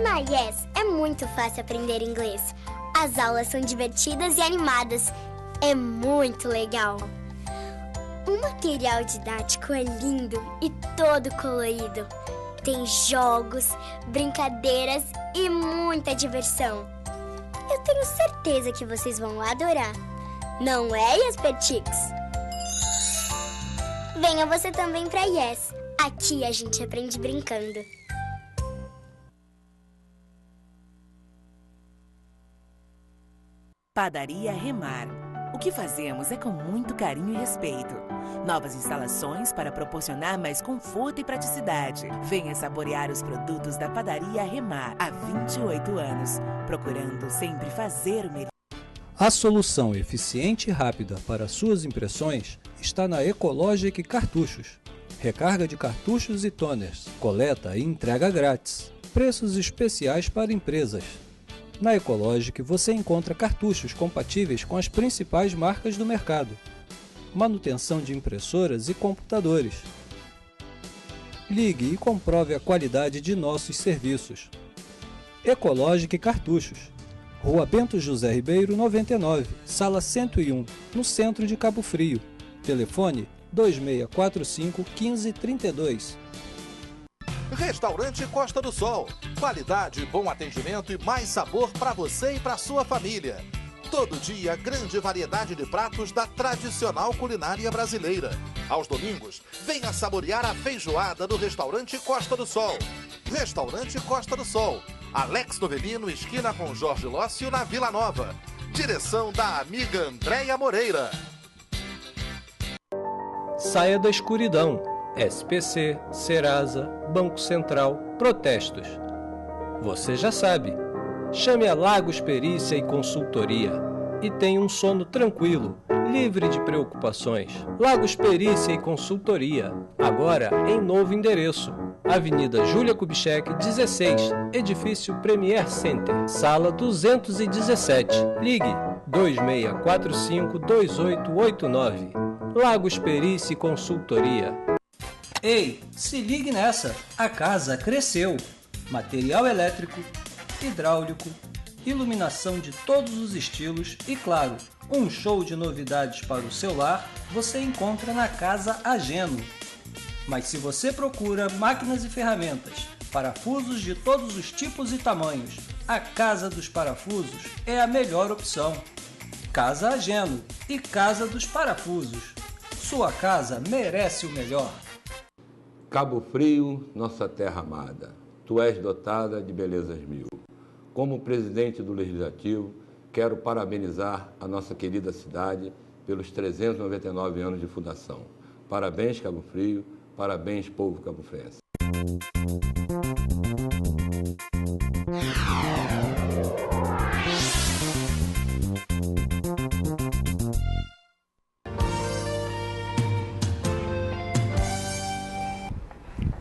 Na Yes é muito fácil aprender inglês. As aulas são divertidas e animadas. É muito legal. O material didático é lindo e todo colorido. Tem jogos, brincadeiras e muita diversão. Eu tenho certeza que vocês vão adorar. Não é, Yespetix? Venha você também para Yes. Aqui a gente aprende brincando. Padaria Remar. O que fazemos é com muito carinho e respeito. Novas instalações para proporcionar mais conforto e praticidade. Venha saborear os produtos da Padaria Remar há 28 anos, procurando sempre fazer o melhor. A solução eficiente e rápida para suas impressões está na Ecologic Cartuchos. Recarga de cartuchos e toners, coleta e entrega grátis. Preços especiais para empresas. Na Ecologic você encontra cartuchos compatíveis com as principais marcas do mercado. Manutenção de impressoras e computadores. Ligue e comprove a qualidade de nossos serviços. Ecologic Cartuchos. Rua Bento José Ribeiro, 99, Sala 101, no centro de Cabo Frio. Telefone 2645-1532. Restaurante Costa do Sol. Qualidade, bom atendimento e mais sabor para você e para sua família. Todo dia, grande variedade de pratos da tradicional culinária brasileira. Aos domingos, venha saborear a feijoada do Restaurante Costa do Sol. Restaurante Costa do Sol. Alex Novelino, esquina com Jorge Lócio, na Vila Nova. Direção da amiga Andréia Moreira. Saia da escuridão. SPC, Serasa, Banco Central, protestos. Você já sabe. Chame a Lagos Perícia e Consultoria e tenha um sono tranquilo, livre de preocupações. Lagos Perícia e Consultoria, agora em novo endereço. Avenida Júlia Kubitschek, 16, Edifício Premier Center, Sala 217. Ligue 2645-2889. Lagos Perícia e Consultoria. Ei, se ligue nessa! A casa cresceu. Material elétrico, hidráulico, iluminação de todos os estilos e, claro, um show de novidades para o seu lar você encontra na Casa Ageno. Mas se você procura máquinas e ferramentas, parafusos de todos os tipos e tamanhos, a Casa dos Parafusos é a melhor opção. Casa Ageno e Casa dos Parafusos. Sua casa merece o melhor. Cabo Frio, nossa terra amada, tu és dotada de belezas mil. Como presidente do Legislativo, quero parabenizar a nossa querida cidade pelos 399 anos de fundação. Parabéns, Cabo Frio, parabéns, povo cabofrense.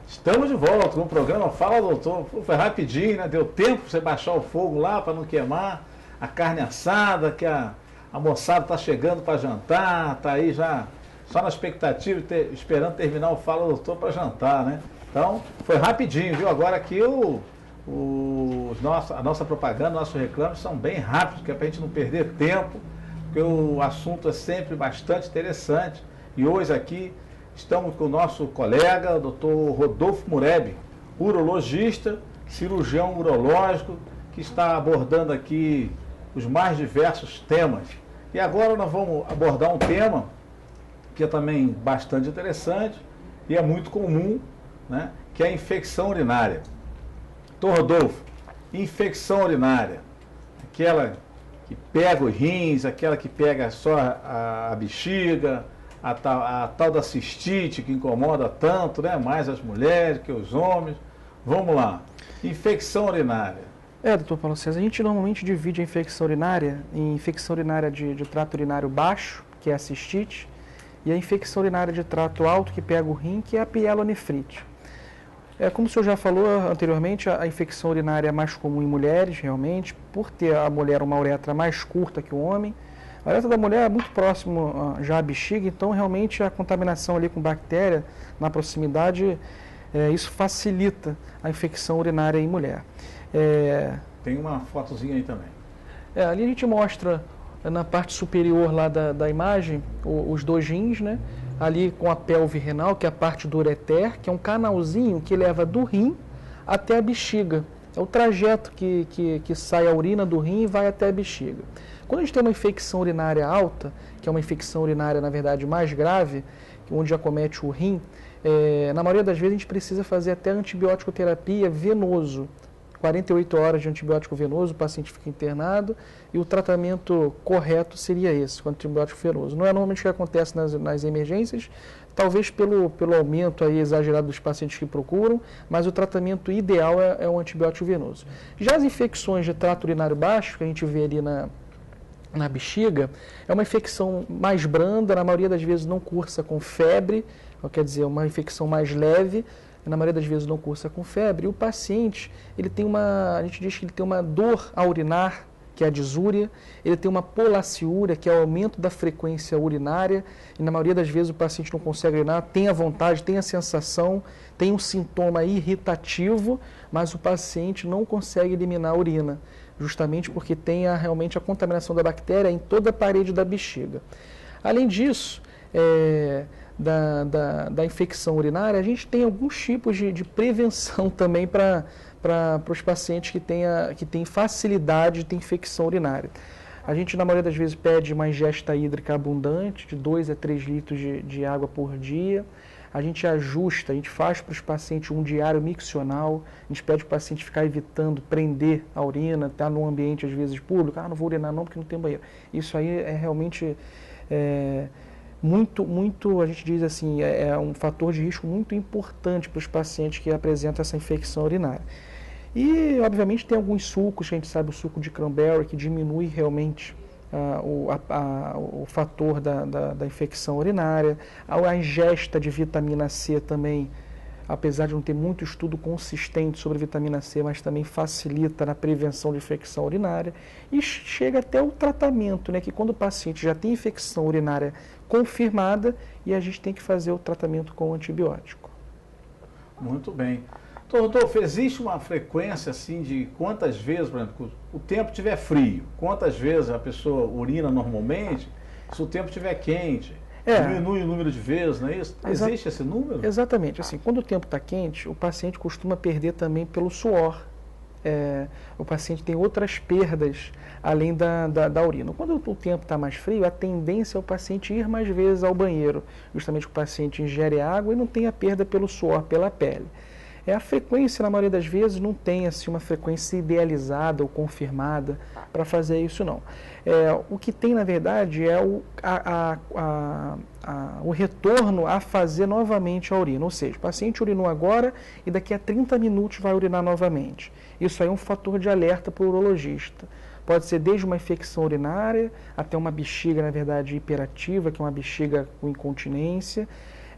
Estamos de volta com o programa Fala Doutor. Foi rapidinho, né? Deu tempo para você baixar o fogo lá para não queimar a carne assada, que a moçada está chegando para jantar, está aí já só na expectativa, esperando terminar o Fala Doutor para jantar, né? Então, foi rapidinho, viu? Agora aqui a nossa propaganda, nossos reclames são bem rápidos, que é para a gente não perder tempo, porque o assunto é sempre bastante interessante. E hoje aqui estamos com o nosso colega, o Dr. Rodolfo Mureb, urologista, cirurgião urológico, que está abordando aqui os mais diversos temas. E agora nós vamos abordar um tema que é também bastante interessante e é muito comum, né, que é a infecção urinária. Dr. Rodolfo, infecção urinária, aquela que pega os rins, aquela que pega só a bexiga, a tal da cistite que incomoda tanto, né? Mais as mulheres que os homens. Vamos lá. Infecção urinária. Doutor Paulo César, a gente normalmente divide a infecção urinária em infecção urinária de trato urinário baixo, que é a cistite, e a infecção urinária de trato alto, que pega o rim, que é a pielonefrite. Como o senhor já falou anteriormente, a infecção urinária é mais comum em mulheres, realmente, por ter a mulher uma uretra mais curta que o homem. A uretra da mulher é muito próximo já à bexiga, então realmente a contaminação ali com bactéria na proximidade, isso facilita a infecção urinária em mulher. Tem uma fotozinha aí também. Ali a gente mostra na parte superior lá da imagem os dois rins, né? Ali com a pelve renal, que é a parte do ureter, que é um canalzinho que leva do rim até a bexiga. É o trajeto que sai a urina do rim e vai até a bexiga. Quando a gente tem uma infecção urinária alta, que é uma infecção urinária, na verdade, mais grave, onde acomete o rim, na maioria das vezes a gente precisa fazer até antibiótico terapia venoso. 48 horas de antibiótico venoso, o paciente fica internado e o tratamento correto seria esse, com antibiótico venoso. Não é normalmente o que acontece nas emergências, talvez pelo aumento aí exagerado dos pacientes que procuram, mas o tratamento ideal é o antibiótico venoso. Já as infecções de trato urinário baixo, que a gente vê ali na bexiga, é uma infecção mais branda, na maioria das vezes não cursa com febre, quer dizer, uma infecção mais leve, na maioria das vezes não cursa com febre, e o paciente, a gente diz que ele tem uma dor a urinar, que é a disúria, ele tem uma polaciúria, que é o aumento da frequência urinária, e na maioria das vezes o paciente não consegue urinar, tem a vontade, tem a sensação, tem um sintoma irritativo, mas o paciente não consegue eliminar a urina, justamente porque tem realmente a contaminação da bactéria em toda a parede da bexiga. Além disso, da infecção urinária, a gente tem alguns tipos de prevenção também para os pacientes que têm facilidade de ter infecção urinária. A gente, na maioria das vezes, pede uma ingesta hídrica abundante, de 2 a 3 litros de água por dia. A gente ajusta, a gente faz para os pacientes um diário miccional, a gente pede para o paciente ficar evitando prender a urina, estar num ambiente, às vezes, público, não vou urinar não porque não tem banheiro. Isso aí é realmente muito, a gente diz assim, é um fator de risco muito importante para os pacientes que apresentam essa infecção urinária. E, obviamente, tem alguns sucos, a gente sabe o suco de cranberry, que diminui realmente o fator da infecção urinária. A ingesta de vitamina C também, apesar de não ter muito estudo consistente sobre vitamina C, mas também facilita na prevenção de infecção urinária. E chega até o tratamento, né, que quando o paciente já tem infecção urinária confirmada, e a gente tem que fazer o tratamento com antibiótico. Muito bem. Rodolfo, existe uma frequência assim de quantas vezes, por exemplo, o tempo estiver frio, quantas vezes a pessoa urina normalmente, se o tempo estiver quente, diminui o número de vezes, não é isso? Existe esse número? Exatamente. Assim, quando o tempo está quente, o paciente costuma perder também pelo suor. o paciente tem outras perdas além da urina. Quando o tempo está mais frio, a tendência é o paciente ir mais vezes ao banheiro, justamente que o paciente ingere água e não tem a perda pelo suor, pela pele. A frequência, na maioria das vezes, não tem assim, uma frequência idealizada ou confirmada para fazer isso, não. O que tem, na verdade, é o retorno a fazer novamente a urina. Ou seja, o paciente urinou agora e daqui a 30 minutos vai urinar novamente. Isso aí é um fator de alerta para o urologista. Pode ser desde uma infecção urinária até uma bexiga, na verdade, hiperativa, que é uma bexiga com incontinência.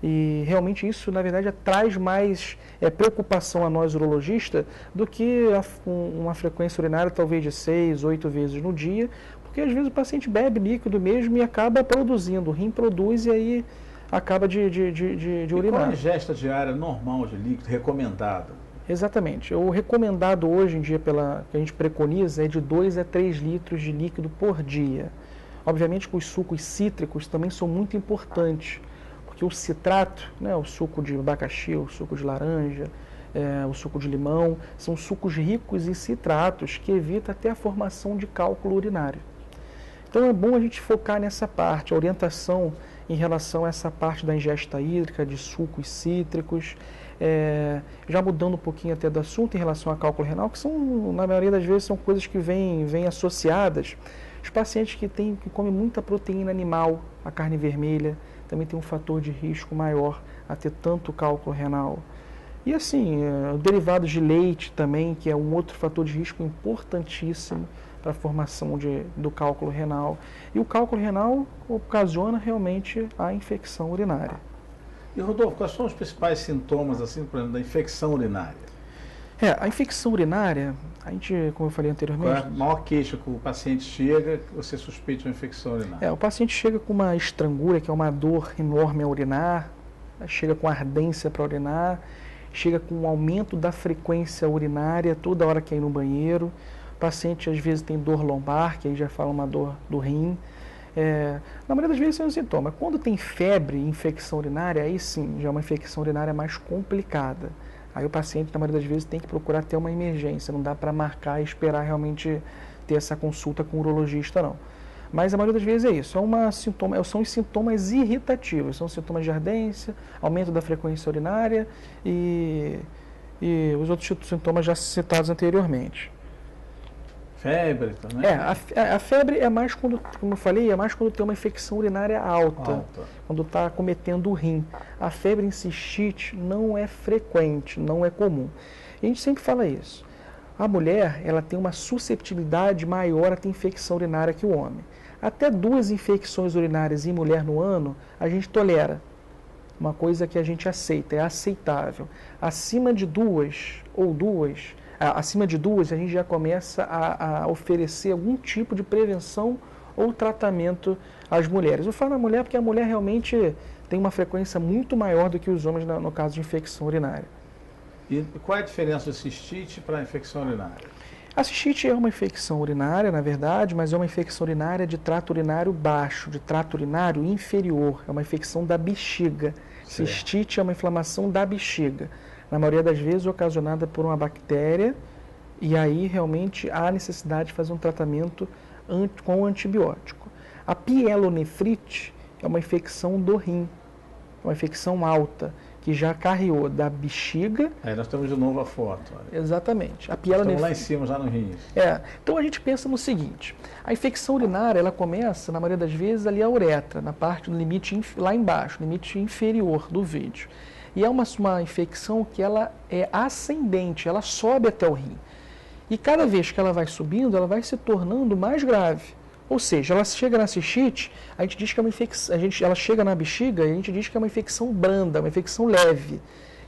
E realmente isso, na verdade, traz mais preocupação a nós urologistas do que uma frequência urinária talvez de 6, 8 vezes no dia, porque às vezes o paciente bebe líquido mesmo e acaba produzindo, o rim produz e aí acaba de urinar. E qual a ingesta diária normal de líquido recomendada? Exatamente. O recomendado hoje em dia, que a gente preconiza, é de 2 a 3 litros de líquido por dia. Obviamente que os sucos cítricos também são muito importantes, porque o citrato, né, o suco de abacaxi, o suco de laranja, o suco de limão, são sucos ricos em citratos que evitam até a formação de cálculo urinário. Então é bom a gente focar nessa parte, a orientação em relação a essa parte da ingesta hídrica, de sucos cítricos, já mudando um pouquinho até do assunto em relação a cálculo renal, que são, na maioria das vezes, são coisas que vêm associadas. Os pacientes que comem muita proteína animal, a carne vermelha, também tem um fator de risco maior a ter tanto cálculo renal. E assim, derivados de leite também, que é um outro fator de risco importantíssimo para a formação do cálculo renal. E o cálculo renal ocasiona realmente a infecção urinária. E Rodolfo, quais são os principais sintomas, assim, por exemplo, da infecção urinária? A infecção urinária, a gente, como eu falei anteriormente... Qual é a maior queixa que o paciente chega que você suspeita de uma infecção urinária? O paciente chega com uma estrangura, que é uma dor enorme a urinar, chega com ardência para urinar, chega com um aumento da frequência urinária toda hora que ir no banheiro. O paciente às vezes tem dor lombar, que aí já fala uma dor do rim. Na maioria das vezes é um sintoma. Quando tem febre e infecção urinária, aí sim, já é uma infecção urinária mais complicada. Aí o paciente, na maioria das vezes, tem que procurar ter uma emergência, não dá para marcar e esperar realmente ter essa consulta com o urologista, não. Mas a maioria das vezes é isso, são os sintomas irritativos, são sintomas de ardência, aumento da frequência urinária e os outros sintomas já citados anteriormente. Febre também? A febre é mais quando, como eu falei, é mais quando tem uma infecção urinária alta. Quando está acometendo o rim. A febre em cistite não é frequente, não é comum. E a gente sempre fala isso. A mulher, ela tem uma susceptibilidade maior a ter infecção urinária que o homem. Até 2 infecções urinárias em mulher no ano, a gente tolera. Uma coisa que a gente aceita, é aceitável. Acima de 2 a gente já começa a oferecer algum tipo de prevenção ou tratamento às mulheres. Eu falo na mulher porque a mulher realmente tem uma frequência muito maior do que os homens no caso de infecção urinária. E qual é a diferença da cistite para a infecção urinária? A cistite é uma infecção urinária, na verdade, mas é uma infecção urinária de trato urinário baixo, de trato urinário inferior. É uma infecção da bexiga. Certo. Cistite é uma inflamação da bexiga. Na maioria das vezes ocasionada por uma bactéria, e aí realmente há necessidade de fazer um tratamento com antibiótico. A pielonefrite é uma infecção do rim, uma infecção alta, que já carreou da bexiga... Aí nós temos de novo a foto. Olha. Exatamente. Estamos lá em cima, já no rim. Então a gente pensa no seguinte, a infecção urinária, ela começa, na maioria das vezes, ali a uretra, na parte do limite, lá embaixo, limite inferior do vídeo. E é uma infecção que ela é ascendente, ela sobe até o rim. E cada vez que ela vai subindo, ela vai se tornando mais grave. Ou seja, ela chega na cistite, a gente diz que é uma infecção, ela chega na bexiga e a gente diz que é uma infecção branda, uma infecção leve,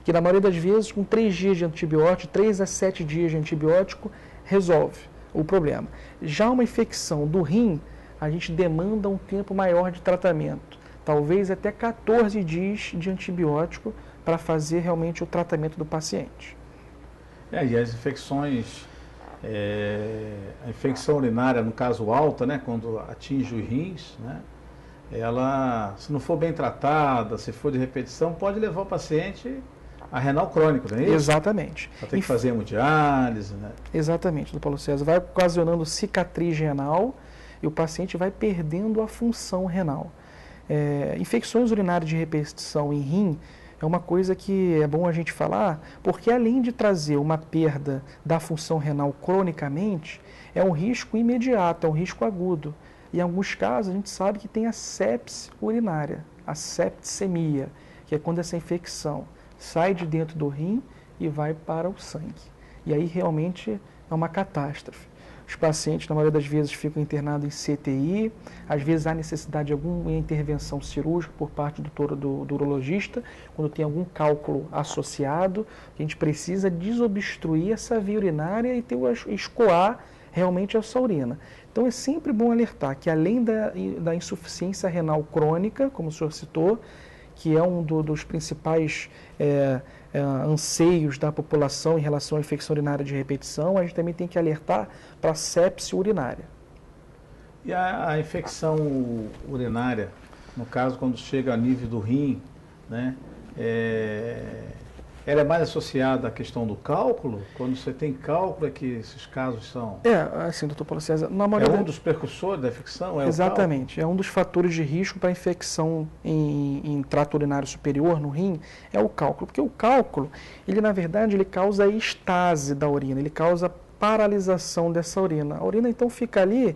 que na maioria das vezes, com 3 dias de antibiótico, 3 a 7 dias de antibiótico, resolve o problema. Já uma infecção do rim, a gente demanda um tempo maior de tratamento, talvez até 14 dias de antibiótico para fazer realmente o tratamento do paciente. E as infecções... a infecção urinária, no caso alta, né, quando atinge os rins, né, ela, se não for bem tratada, se for de repetição, pode levar o paciente A renal crônico, não é isso? Exatamente. Ela tem que fazer hemodiálise, né? Exatamente, doutor Paulo César. Vai ocasionando cicatriz renal e o paciente vai perdendo a função renal. Infecções urinárias de repetição em rim é uma coisa que é bom a gente falar, porque além de trazer uma perda da função renal cronicamente, é um risco imediato, é um risco agudo. E em alguns casos a gente sabe que tem a sepse urinária, a septicemia, que é quando essa infecção sai de dentro do rim e vai para o sangue. E aí realmente é uma catástrofe. Os pacientes, na maioria das vezes, ficam internados em CTI, às vezes há necessidade de alguma intervenção cirúrgica por parte do urologista, quando tem algum cálculo associado, a gente precisa desobstruir essa via urinária e escoar realmente essa urina. Então é sempre bom alertar que além da insuficiência renal crônica, como o senhor citou, que é um dos principais anseios da população em relação à infecção urinária de repetição, a gente também tem que alertar para a sepse urinária. E a infecção urinária, no caso, quando chega a nível do rim, né, ela é mais associada à questão do cálculo? Quando você tem cálculo é que esses casos são... assim, doutor Paulo César, é um dos precursores da infecção? Exatamente, é um dos fatores de risco para infecção em trato urinário superior, no rim, é o cálculo. Porque o cálculo, ele na verdade, ele causa a estase da urina, ele causa paralisação dessa urina. A urina então fica ali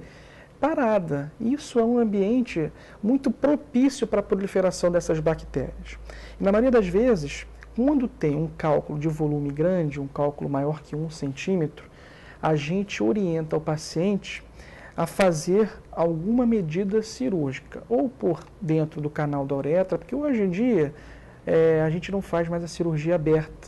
parada. Isso é um ambiente muito propício para a proliferação dessas bactérias. E na maioria das vezes, quando tem um cálculo de volume grande, um cálculo maior que 1 centímetro, a gente orienta o paciente a fazer alguma medida cirúrgica, ou por dentro do canal da uretra, porque hoje em dia a gente não faz mais a cirurgia aberta.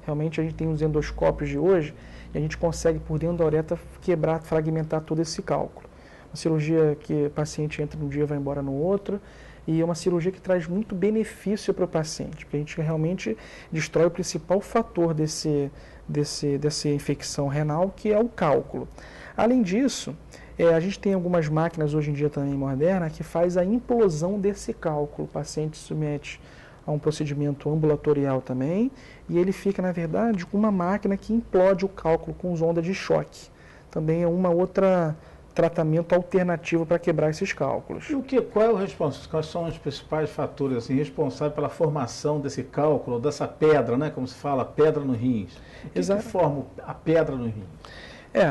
Realmente a gente tem os endoscópios de hoje e a gente consegue por dentro da uretra quebrar, fragmentar todo esse cálculo. Uma cirurgia que o paciente entra num dia e vai embora no outro, e é uma cirurgia que traz muito benefício para o paciente, porque a gente realmente destrói o principal fator dessa infecção renal, que é o cálculo. Além disso, a gente tem algumas máquinas hoje em dia também modernas que faz a implosão desse cálculo. O paciente se submete a um procedimento ambulatorial também, e ele fica, na verdade, com uma máquina que implode o cálculo com ondas de choque. Também é uma outra tratamento alternativo para quebrar esses cálculos. E qual é o responsável? Quais são os principais fatores assim, responsáveis pela formação desse cálculo, dessa pedra, né? Como se fala, pedra no rins? O que forma a pedra no rins?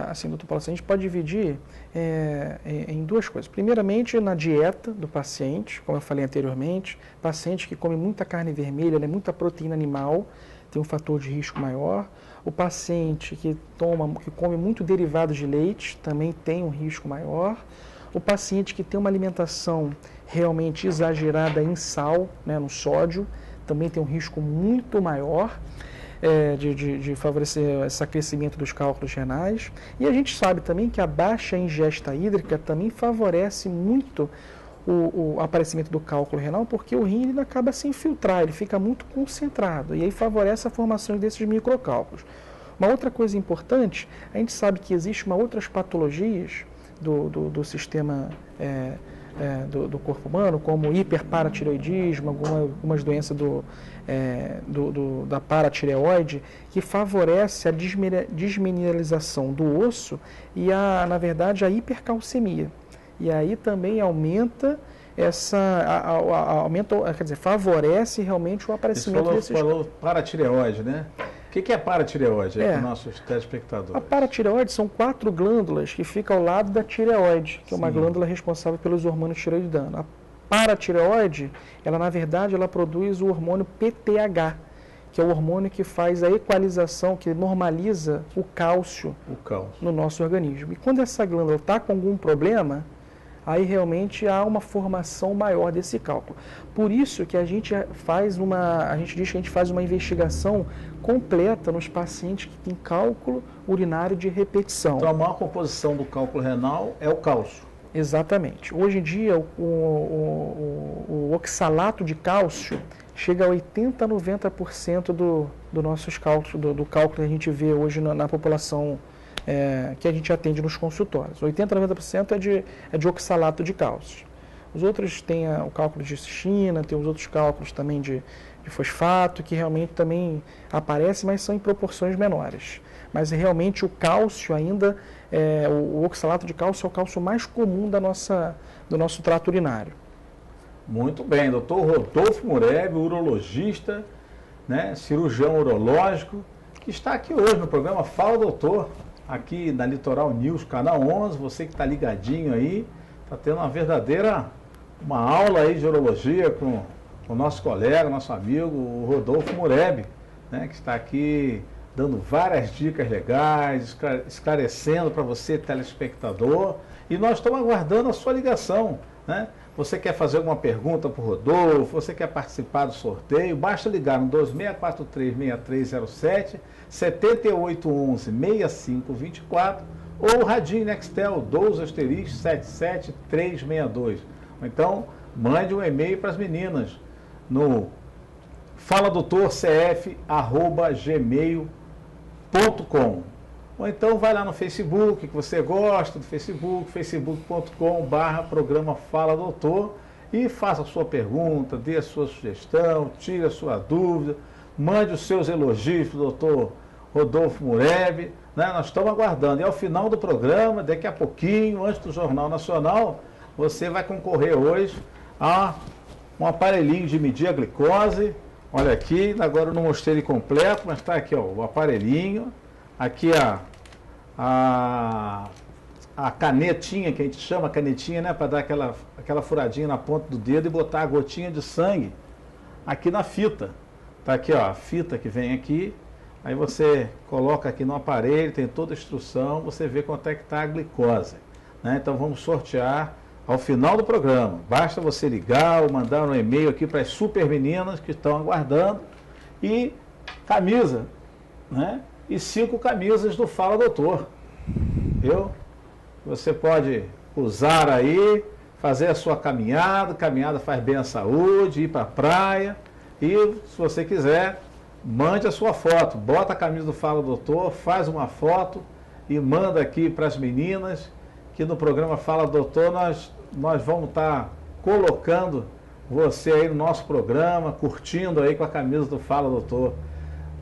Assim, doutor Paulo, a gente pode dividir em duas coisas. Primeiramente, na dieta do paciente, como eu falei anteriormente, paciente que come muita carne vermelha, né, muita proteína animal, tem um fator de risco maior. O paciente que come muito derivados de leite também tem um risco maior. O paciente que tem uma alimentação realmente exagerada em sal, né, no sódio, também tem um risco muito maior de favorecer esse crescimento dos cálculos renais. E a gente sabe também que a baixa ingesta hídrica também favorece muito o aparecimento do cálculo renal, porque o rim ele acaba sem filtrar, ele fica muito concentrado, e aí favorece a formação desses microcálculos. Uma outra coisa importante, a gente sabe que existem outras patologias do sistema do corpo humano, como hiperparatireoidismo, algumas doenças da paratireoide, que favorece a desmineralização do osso e, na verdade, a hipercalcemia. E aí também aumenta favorece realmente o aparecimento desses... Você falou paratireoide, né? O que é paratireoide para os nossos telespectadores? A paratireoide são 4 glândulas que ficam ao lado da tireoide, que é uma glândula responsável pelos hormônios tireoidianos. A paratireoide, na verdade, ela produz o hormônio PTH, que é o hormônio que faz a equalização, que normaliza o cálcio no nosso organismo. E quando essa glândula está com algum problema, aí realmente há uma formação maior desse cálculo. Por isso que a gente diz que a gente faz uma investigação completa nos pacientes que têm cálculo urinário de repetição. Então a maior composição do cálculo renal é o cálcio. Exatamente. Hoje em dia o oxalato de cálcio chega a 80% a 90% do nossos cálculos, do cálculo que a gente vê hoje na população que a gente atende nos consultórios. 80% a 90% é de oxalato de cálcio. Os outros têm o cálculo de cisteína, tem os outros cálculos também de fosfato, que realmente também aparecem, mas são em proporções menores. Mas realmente o cálcio ainda, o oxalato de cálcio é o cálcio mais comum do nosso trato urinário. Muito bem, doutor Rodolfo Mureb, urologista, né, cirurgião urológico, que está aqui hoje no programa Fala Doutor, aqui na Litoral News, Canal 11, você que está ligadinho aí, está tendo uma aula aí de urologia com o nosso colega, nosso amigo, o Rodolfo Mureb, né, que está aqui dando várias dicas legais, esclarecendo para você, telespectador, e nós estamos aguardando a sua ligação, né? Você quer fazer alguma pergunta para o Rodolfo, você quer participar do sorteio, basta ligar no 2643-6307, 7811-6524 ou o Radinho Nextel 12*77362. Ou então, mande um e-mail para as meninas no faladoutorcf@gmail.com. Ou então vai lá no Facebook, que você gosta do Facebook, facebook.com/programa Fala Doutor, e faça a sua pergunta, dê a sua sugestão, tire a sua dúvida, mande os seus elogios para o doutor Rodolfo Mureb, né? Nós estamos aguardando. E ao final do programa, daqui a pouquinho, antes do Jornal Nacional, você vai concorrer hoje a um aparelhinho de medir a glicose. Olha aqui, agora eu não mostrei ele completo, mas está aqui, ó, o aparelhinho. Aqui a canetinha, que a gente chama canetinha, né, para dar aquela furadinha na ponta do dedo e botar a gotinha de sangue aqui na fita. Tá aqui, ó, a fita que vem aqui. Aí você coloca aqui no aparelho, tem toda a instrução, você vê quanto é que está a glicose, né? Então vamos sortear ao final do programa. Basta você ligar ou mandar um e-mail aqui para as super meninas que estão aguardando. E camisa, né? E 5 camisas do Fala Doutor, viu? Você pode usar aí, fazer a sua caminhada faz bem à saúde, ir para a praia, e se você quiser, mande a sua foto, bota a camisa do Fala Doutor, faz uma foto e manda aqui para as meninas, que no programa Fala Doutor nós vamos estar colocando você aí no nosso programa, curtindo aí com a camisa do Fala Doutor,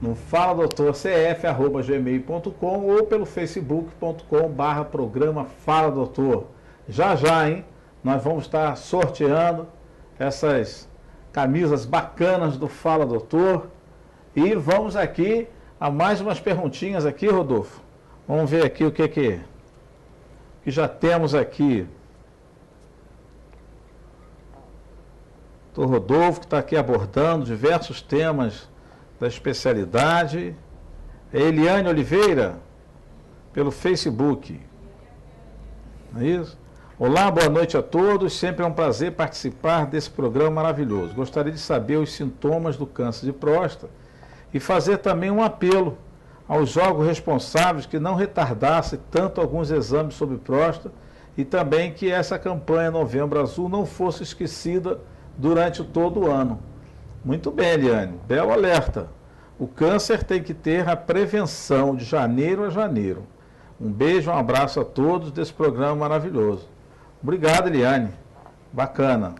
no faladoutorcf@gmail.com ou pelo facebook.com/programa Fala Doutor. Já, hein? Nós vamos estar sorteando essas camisas bacanas do Fala Doutor. E vamos aqui a mais umas perguntinhas aqui, Rodolfo. Vamos ver aqui o que já temos aqui. O Rodolfo, que está aqui abordando diversos temas da especialidade. É Eliane Oliveira, pelo Facebook. Não é isso? Olá, boa noite a todos. Sempre é um prazer participar desse programa maravilhoso. Gostaria de saber os sintomas do câncer de próstata e fazer também um apelo aos órgãos responsáveis que não retardassem tanto alguns exames sobre próstata e também que essa campanha Novembro Azul não fosse esquecida durante todo o ano. Muito bem, Eliane, belo alerta. O câncer tem que ter a prevenção de janeiro a janeiro. Um beijo, um abraço a todos desse programa maravilhoso. Obrigado, Eliane. Bacana.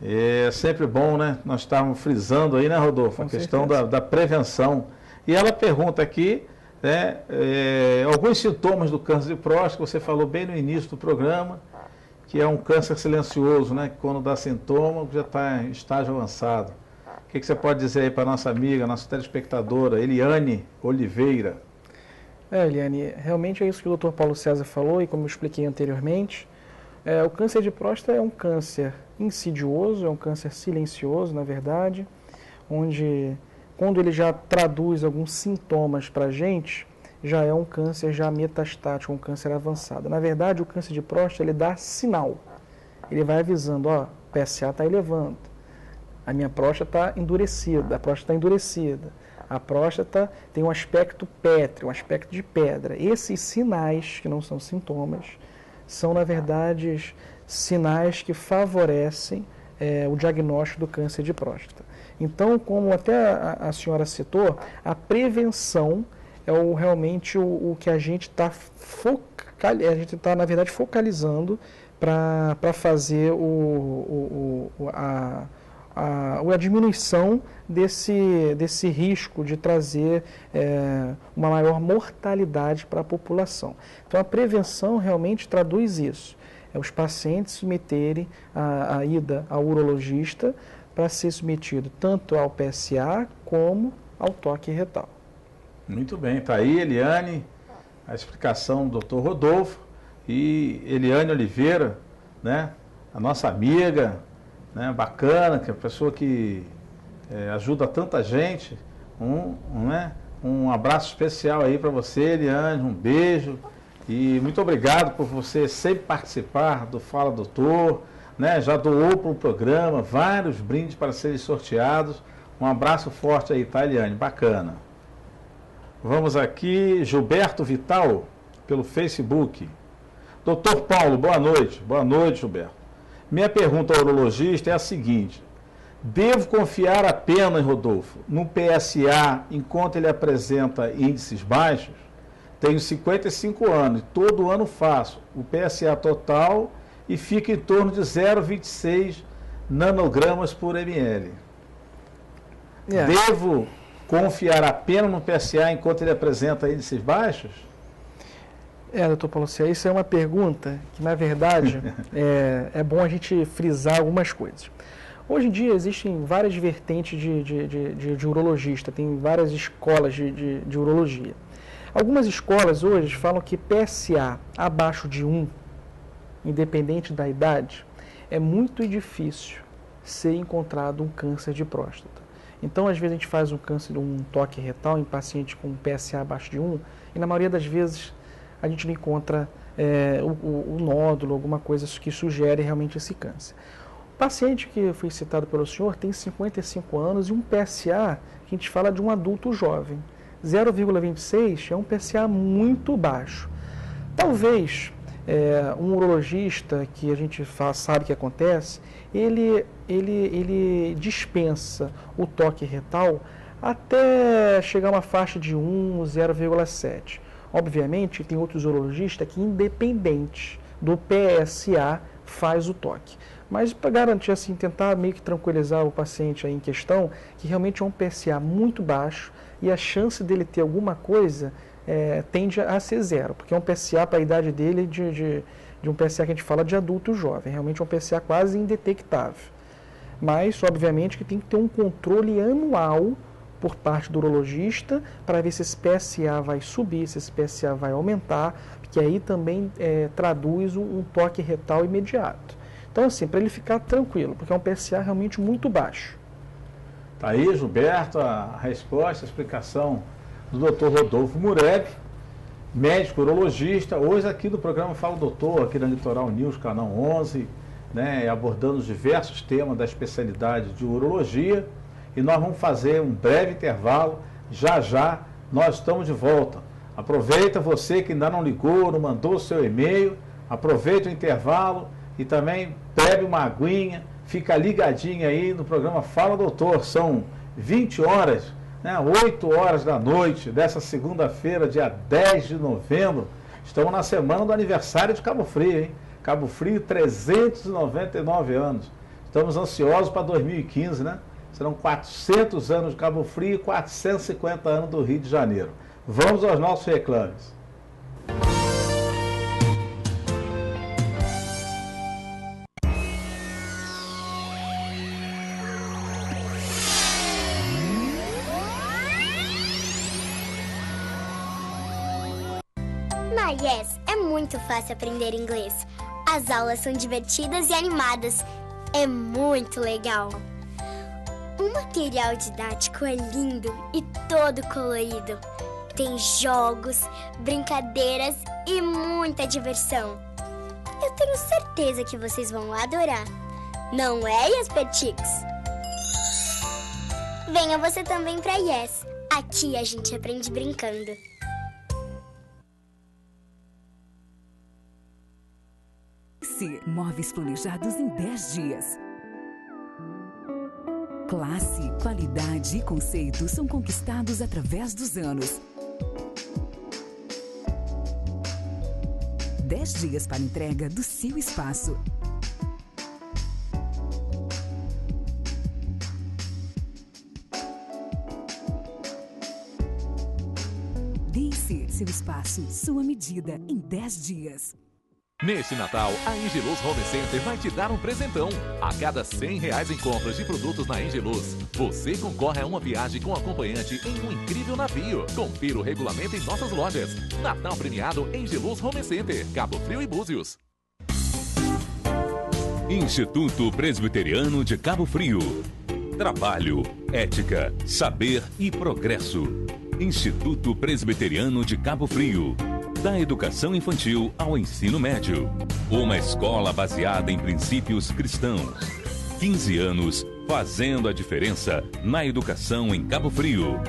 É sempre bom, né? Nós estávamos frisando aí, né, Rodolfo? A questão da prevenção. E ela pergunta aqui, né, alguns sintomas do câncer de próstata, que você falou bem no início do programa, que é um câncer silencioso, né? Que quando dá sintoma, já está em estágio avançado. O que você pode dizer aí para a nossa amiga, nossa telespectadora, Eliane Oliveira? Eliane, realmente é isso que o Dr. Paulo César falou e como eu expliquei anteriormente, o câncer de próstata é um câncer insidioso, é um câncer silencioso, na verdade, onde quando ele já traduz alguns sintomas para a gente, já é um câncer já metastático, um câncer avançado. Na verdade, o câncer de próstata, ele dá sinal. Ele vai avisando, ó, o PSA está elevando, a minha próstata está endurecida, a próstata está endurecida, a próstata tem um aspecto pétreo, um aspecto de pedra. Esses sinais, que não são sintomas, são, na verdade, sinais que favorecem o diagnóstico do câncer de próstata. Então, como até a senhora citou, a prevenção é realmente o que a gente está na verdade, focalizando para fazer a diminuição desse risco de trazer uma maior mortalidade para a população. Então, a prevenção realmente traduz isso. É os pacientes submeterem a ida ao urologista para ser submetido tanto ao PSA como ao toque retal. Muito bem, está aí, Eliane, a explicação do Dr. Rodolfo e Eliane Oliveira, né, a nossa amiga, né, bacana, que é a pessoa que ajuda tanta gente. Um abraço especial aí para você, Eliane, um beijo e muito obrigado por você sempre participar do Fala Doutor, né, já doou para o programa vários brindes para serem sorteados. Um abraço forte aí, tá, Eliane? Bacana. Vamos aqui, Gilberto Vital, pelo Facebook. Doutor Paulo, boa noite. Boa noite, Gilberto. Minha pergunta ao urologista é a seguinte: devo confiar apenas, Rodolfo, no PSA enquanto ele apresenta índices baixos? Tenho 55 anos e todo ano faço o PSA total e fica em torno de 0,26 nanogramas por ml. Devo confiar apenas no PSA enquanto ele apresenta índices baixos? Doutor Paulo, isso é uma pergunta que, na verdade, é bom a gente frisar algumas coisas. Hoje em dia existem várias vertentes de urologista, tem várias escolas de urologia. Algumas escolas hoje falam que PSA abaixo de 1, independente da idade, é muito difícil ser encontrado um câncer de próstata. Então, às vezes, a gente faz um toque retal em paciente com PSA abaixo de 1 e, na maioria das vezes, a gente não encontra o nódulo, alguma coisa que sugere realmente esse câncer. O paciente que foi citado pelo senhor tem 55 anos e um PSA, que a gente fala de um adulto jovem. 0,26 é um PSA muito baixo. Talvez um urologista, que a gente sabe que acontece, ele dispensa o toque retal até chegar a uma faixa de 1, 0,7. Obviamente, tem outros urologistas que, independente do PSA, faz o toque. Mas para garantir, assim, tentar meio que tranquilizar o paciente aí em questão, que realmente é um PSA muito baixo e a chance dele ter alguma coisa tende a ser zero, porque é um PSA para a idade dele de um PSA que a gente fala de adulto jovem, realmente é um PSA quase indetectável. Mas, obviamente, que tem que ter um controle anual por parte do urologista para ver se esse PSA vai subir, se esse PSA vai aumentar, porque aí também traduz um toque retal imediato. Então, assim, para ele ficar tranquilo, porque é um PSA realmente muito baixo. Está aí, Gilberto, a resposta, a explicação do Dr. Rodolfo Mureb, médico urologista, hoje aqui do programa Fala Doutor, aqui na Litoral News, canal 11, né, abordando diversos temas da especialidade de urologia, e nós vamos fazer um breve intervalo, já nós estamos de volta. Aproveita você que ainda não ligou, não mandou o seu e-mail, aproveita o intervalo e também bebe uma aguinha, fica ligadinho aí no programa Fala Doutor, são 20 horas, né, 8 horas da noite dessa segunda-feira, dia 10 de novembro, estamos na semana do aniversário de Cabo Frio, hein? Cabo Frio, 399 anos, estamos ansiosos para 2015, né? Serão 400 anos de Cabo Frio e 450 anos do Rio de Janeiro. Vamos aos nossos reclames. Na Yes é muito fácil aprender inglês. As aulas são divertidas e animadas. É muito legal. O material didático é lindo e todo colorido. Tem jogos, brincadeiras e muita diversão. Eu tenho certeza que vocês vão adorar. Não é, Yespetix? Venha você também para Yes. Aqui a gente aprende brincando. Móveis planejados em 10 dias. Classe, qualidade e conceito são conquistados através dos anos. 10 dias para entrega do seu espaço. Dê seu espaço, sua medida, em 10 dias. Neste Natal, a Engeluz Home Center vai te dar um presentão. A cada R$100 em compras de produtos na Engeluz, você concorre a uma viagem com acompanhante em um incrível navio. Confira o regulamento em nossas lojas. Natal premiado Engeluz Home Center, Cabo Frio e Búzios. Instituto Presbiteriano de Cabo Frio. Trabalho, ética, saber e progresso. Instituto Presbiteriano de Cabo Frio. Da educação infantil ao ensino médio. Uma escola baseada em princípios cristãos. 15 anos fazendo a diferença na educação em Cabo Frio.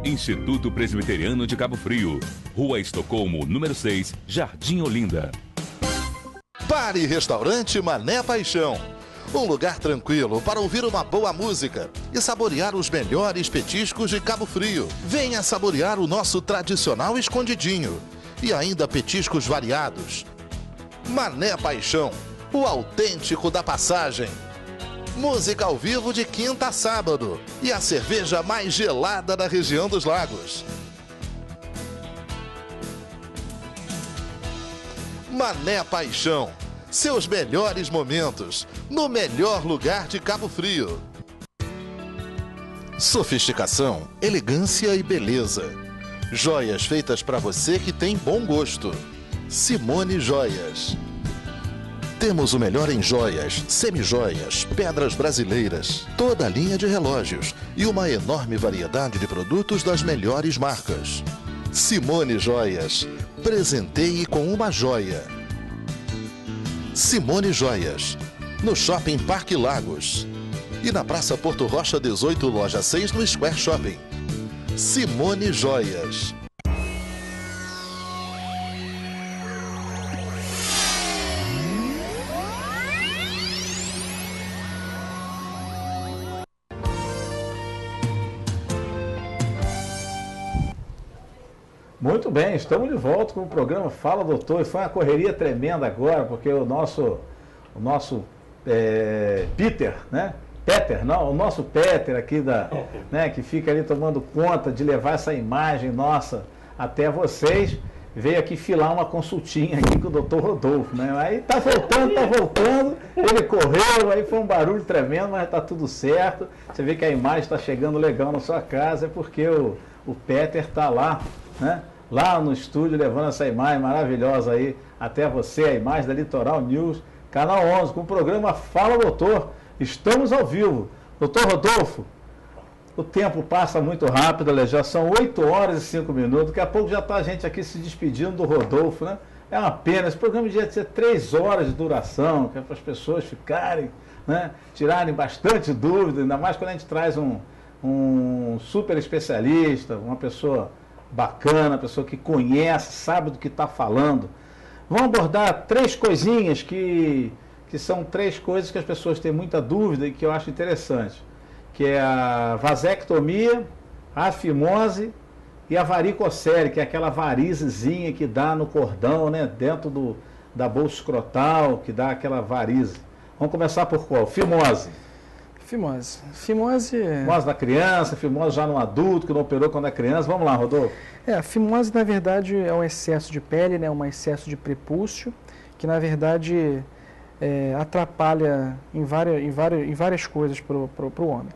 Instituto Presbiteriano de Cabo Frio. Rua Estocolmo, número 6, Jardim Olinda. Bar e Restaurante Mané Paixão. Um lugar tranquilo para ouvir uma boa música e saborear os melhores petiscos de Cabo Frio. Venha saborear o nosso tradicional escondidinho. E ainda petiscos variados. Mané Paixão, o autêntico da passagem. Música ao vivo de quinta a sábado. E a cerveja mais gelada da região dos lagos. Mané Paixão, seus melhores momentos, no melhor lugar de Cabo Frio. Sofisticação, elegância e beleza. Joias feitas para você que tem bom gosto. Simone Joias. Temos o melhor em joias, semijoias, pedras brasileiras, toda a linha de relógios e uma enorme variedade de produtos das melhores marcas. Simone Joias. Presenteie com uma joia. Simone Joias. No Shopping Parque Lagos. E na Praça Porto Rocha 18, loja 6, no Square Shopping. Simone Joias. Muito bem, estamos de volta com o programa Fala Doutor. E foi uma correria tremenda agora, porque o nosso Peter, né? O nosso Peter aqui, né, que fica ali tomando conta de levar essa imagem nossa até vocês, veio aqui filar uma consultinha aqui com o Dr. Rodolfo, né? Aí tá voltando, ele correu, aí foi um barulho tremendo, mas tá tudo certo. Você vê que a imagem está chegando legal na sua casa, é porque o Peter tá lá, né? Lá no estúdio, levando essa imagem maravilhosa aí até você, a imagem da Litoral News, Canal 11, com o programa Fala Doutor. Estamos ao vivo. Doutor Rodolfo, o tempo passa muito rápido, já são 8 horas e 5 minutos. Daqui a pouco já está a gente aqui se despedindo do Rodolfo, né? É uma pena, esse programa devia ter 3 horas de duração, que é para as pessoas ficarem, né? Tirarem bastante dúvida, ainda mais quando a gente traz um super especialista, uma pessoa bacana, uma pessoa que conhece, sabe do que está falando. Vamos abordar 3 coisinhas que são 3 coisas que as pessoas têm muita dúvida e que eu acho interessante, que é a vasectomia, a fimose e a varicocele, que é aquela varizezinha que dá no cordão, né, dentro da bolsa escrotal, que dá aquela varize. Vamos começar por qual? Fimose. Fimose da criança, fimose já no adulto, que não operou quando é criança. Vamos lá, Rodolfo. A fimose, na verdade, é um excesso de pele, né, um excesso de prepúcio, que, na verdade, atrapalha em várias coisas para o homem.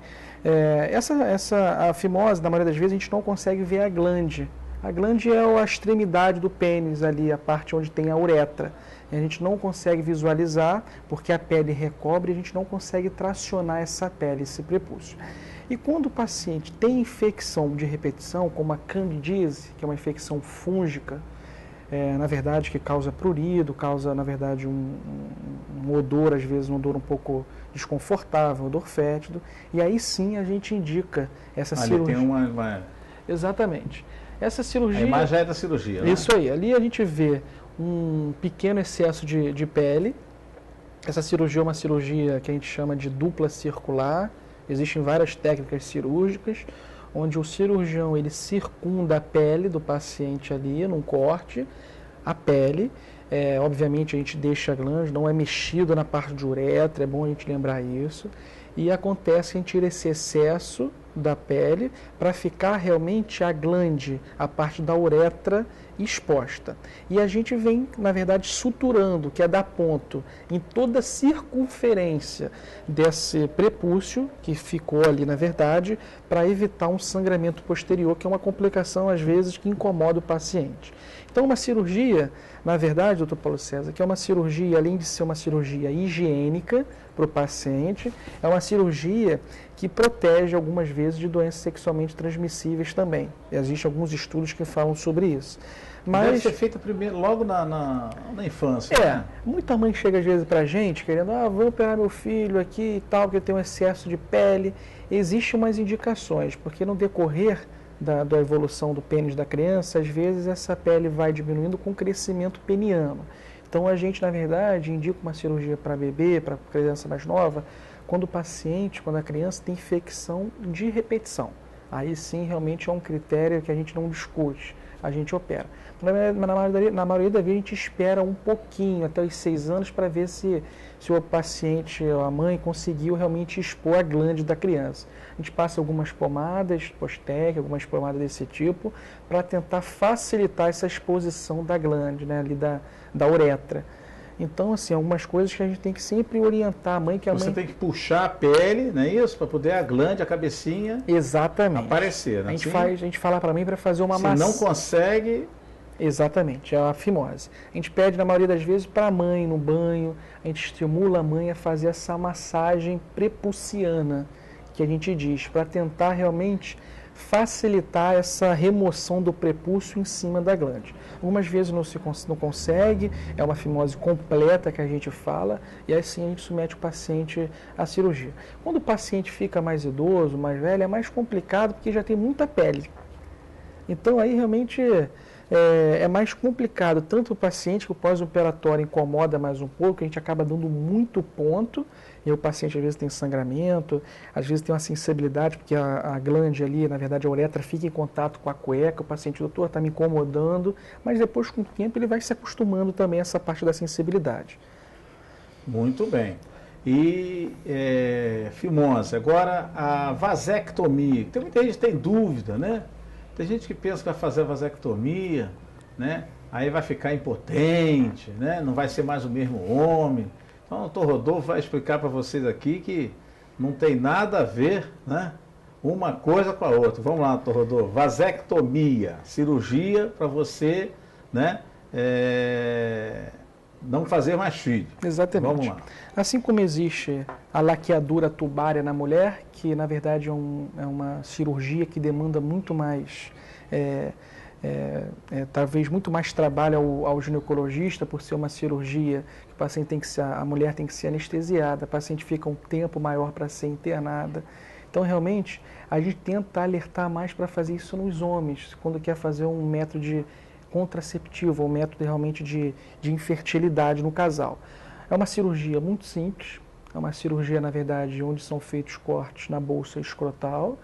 A fimose, na maioria das vezes, a gente não consegue ver a glande. A glande é a extremidade do pênis ali, a parte onde tem a uretra. A gente não consegue visualizar, porque a pele recobre, a gente não consegue tracionar essa pele, esse prepúcio. E quando o paciente tem infecção de repetição, como a candidíase, que é uma infecção fúngica, na verdade, que causa prurido, causa, na verdade, um odor, às vezes, um odor um pouco desconfortável, um odor fétido, e aí sim a gente indica essa cirurgia. Tem uma... Exatamente. Essa cirurgia... A imagem é da cirurgia, né? Isso aí. Ali a gente vê um pequeno excesso de pele. Essa cirurgia é uma cirurgia que a gente chama de dupla circular. Existem várias técnicas cirúrgicas, onde o cirurgião ele circunda a pele do paciente ali, num corte, a pele, Obviamente a gente deixa a glândula, não é mexido na parte de uretra, é bom a gente lembrar isso. E acontece que a gente tira esse excesso da pele para ficar realmente a glande, a parte da uretra exposta. E a gente vem, na verdade, suturando, que é dar ponto em toda a circunferência desse prepúcio, que ficou ali, na verdade, para evitar um sangramento posterior, que é uma complicação, às vezes, que incomoda o paciente. Então, uma cirurgia, na verdade, doutor Paulo César, que é uma cirurgia, além de ser uma cirurgia higiênica para o paciente, é uma cirurgia que protege algumas vezes de doenças sexualmente transmissíveis também. Existem alguns estudos que falam sobre isso. Mas deve ser feita primeiro, logo na infância. Né? Muita mãe chega às vezes para a gente querendo, vou operar meu filho aqui e tal, porque tem um excesso de pele. Existem umas indicações, porque no decorrer da evolução do pênis da criança, às vezes essa pele vai diminuindo com o crescimento peniano. Então a gente, na verdade, indica uma cirurgia para bebê, para criança mais nova, quando a criança tem infecção de repetição. Aí sim, realmente é um critério que a gente não discute, a gente opera. Na maioria das vezes a gente espera um pouquinho, até os 6 anos, para ver se o paciente ou a mãe conseguiu realmente expor a glande da criança. A gente passa algumas pomadas, Postec, algumas pomadas desse tipo, para tentar facilitar essa exposição da glande, né, ali da uretra. Então, assim, algumas coisas que a gente tem que sempre orientar a mãe. Você tem que puxar a pele, não é isso? Para poder a glande, a cabecinha aparecer. Né? A gente fala para a mãe para fazer uma massagem. Se não consegue... Exatamente, é a fimose. A gente pede, na maioria das vezes, para a mãe, no banho, a gente estimula a mãe a fazer essa massagem prepuciana, que a gente diz, para tentar realmente facilitar essa remoção do prepúcio em cima da glande. Algumas vezes não consegue, é uma fimose completa que a gente fala, e assim a gente submete o paciente à cirurgia. Quando o paciente fica mais idoso, mais velho, é mais complicado porque já tem muita pele. Então aí realmente é mais complicado, tanto o paciente que o pós-operatório incomoda mais um pouco, a gente acaba dando muito ponto, e o paciente às vezes tem sangramento, às vezes tem uma sensibilidade, porque a glande ali, na verdade a uretra fica em contato com a cueca, o paciente, doutor, está me incomodando, mas depois com o tempo ele vai se acostumando também a essa parte da sensibilidade. Muito bem. E fimose, agora a vasectomia, tem muita gente que tem dúvida, né? Tem gente que pensa que vai fazer a vasectomia, né? Aí vai ficar impotente, né? Não vai ser mais o mesmo homem. Então o doutor Rodolfo vai explicar para vocês aqui que não tem nada a ver, né, uma coisa com a outra. Vamos lá, doutor Rodolfo. Vasectomia, cirurgia para você, né, não fazer mais filho. Exatamente. Vamos lá. Assim como existe a laqueadura tubária na mulher, que na verdade é uma cirurgia que demanda muito mais, talvez muito mais trabalho ao ginecologista, por ser uma cirurgia que o paciente a mulher tem que ser anestesiada, a paciente fica um tempo maior para ser internada. Então realmente a gente tenta alertar mais para fazer isso nos homens, quando quer fazer um método de contraceptivo, um método realmente de infertilidade no casal. É uma cirurgia muito simples, é uma cirurgia, na verdade, onde são feitos cortes na bolsa escrotal,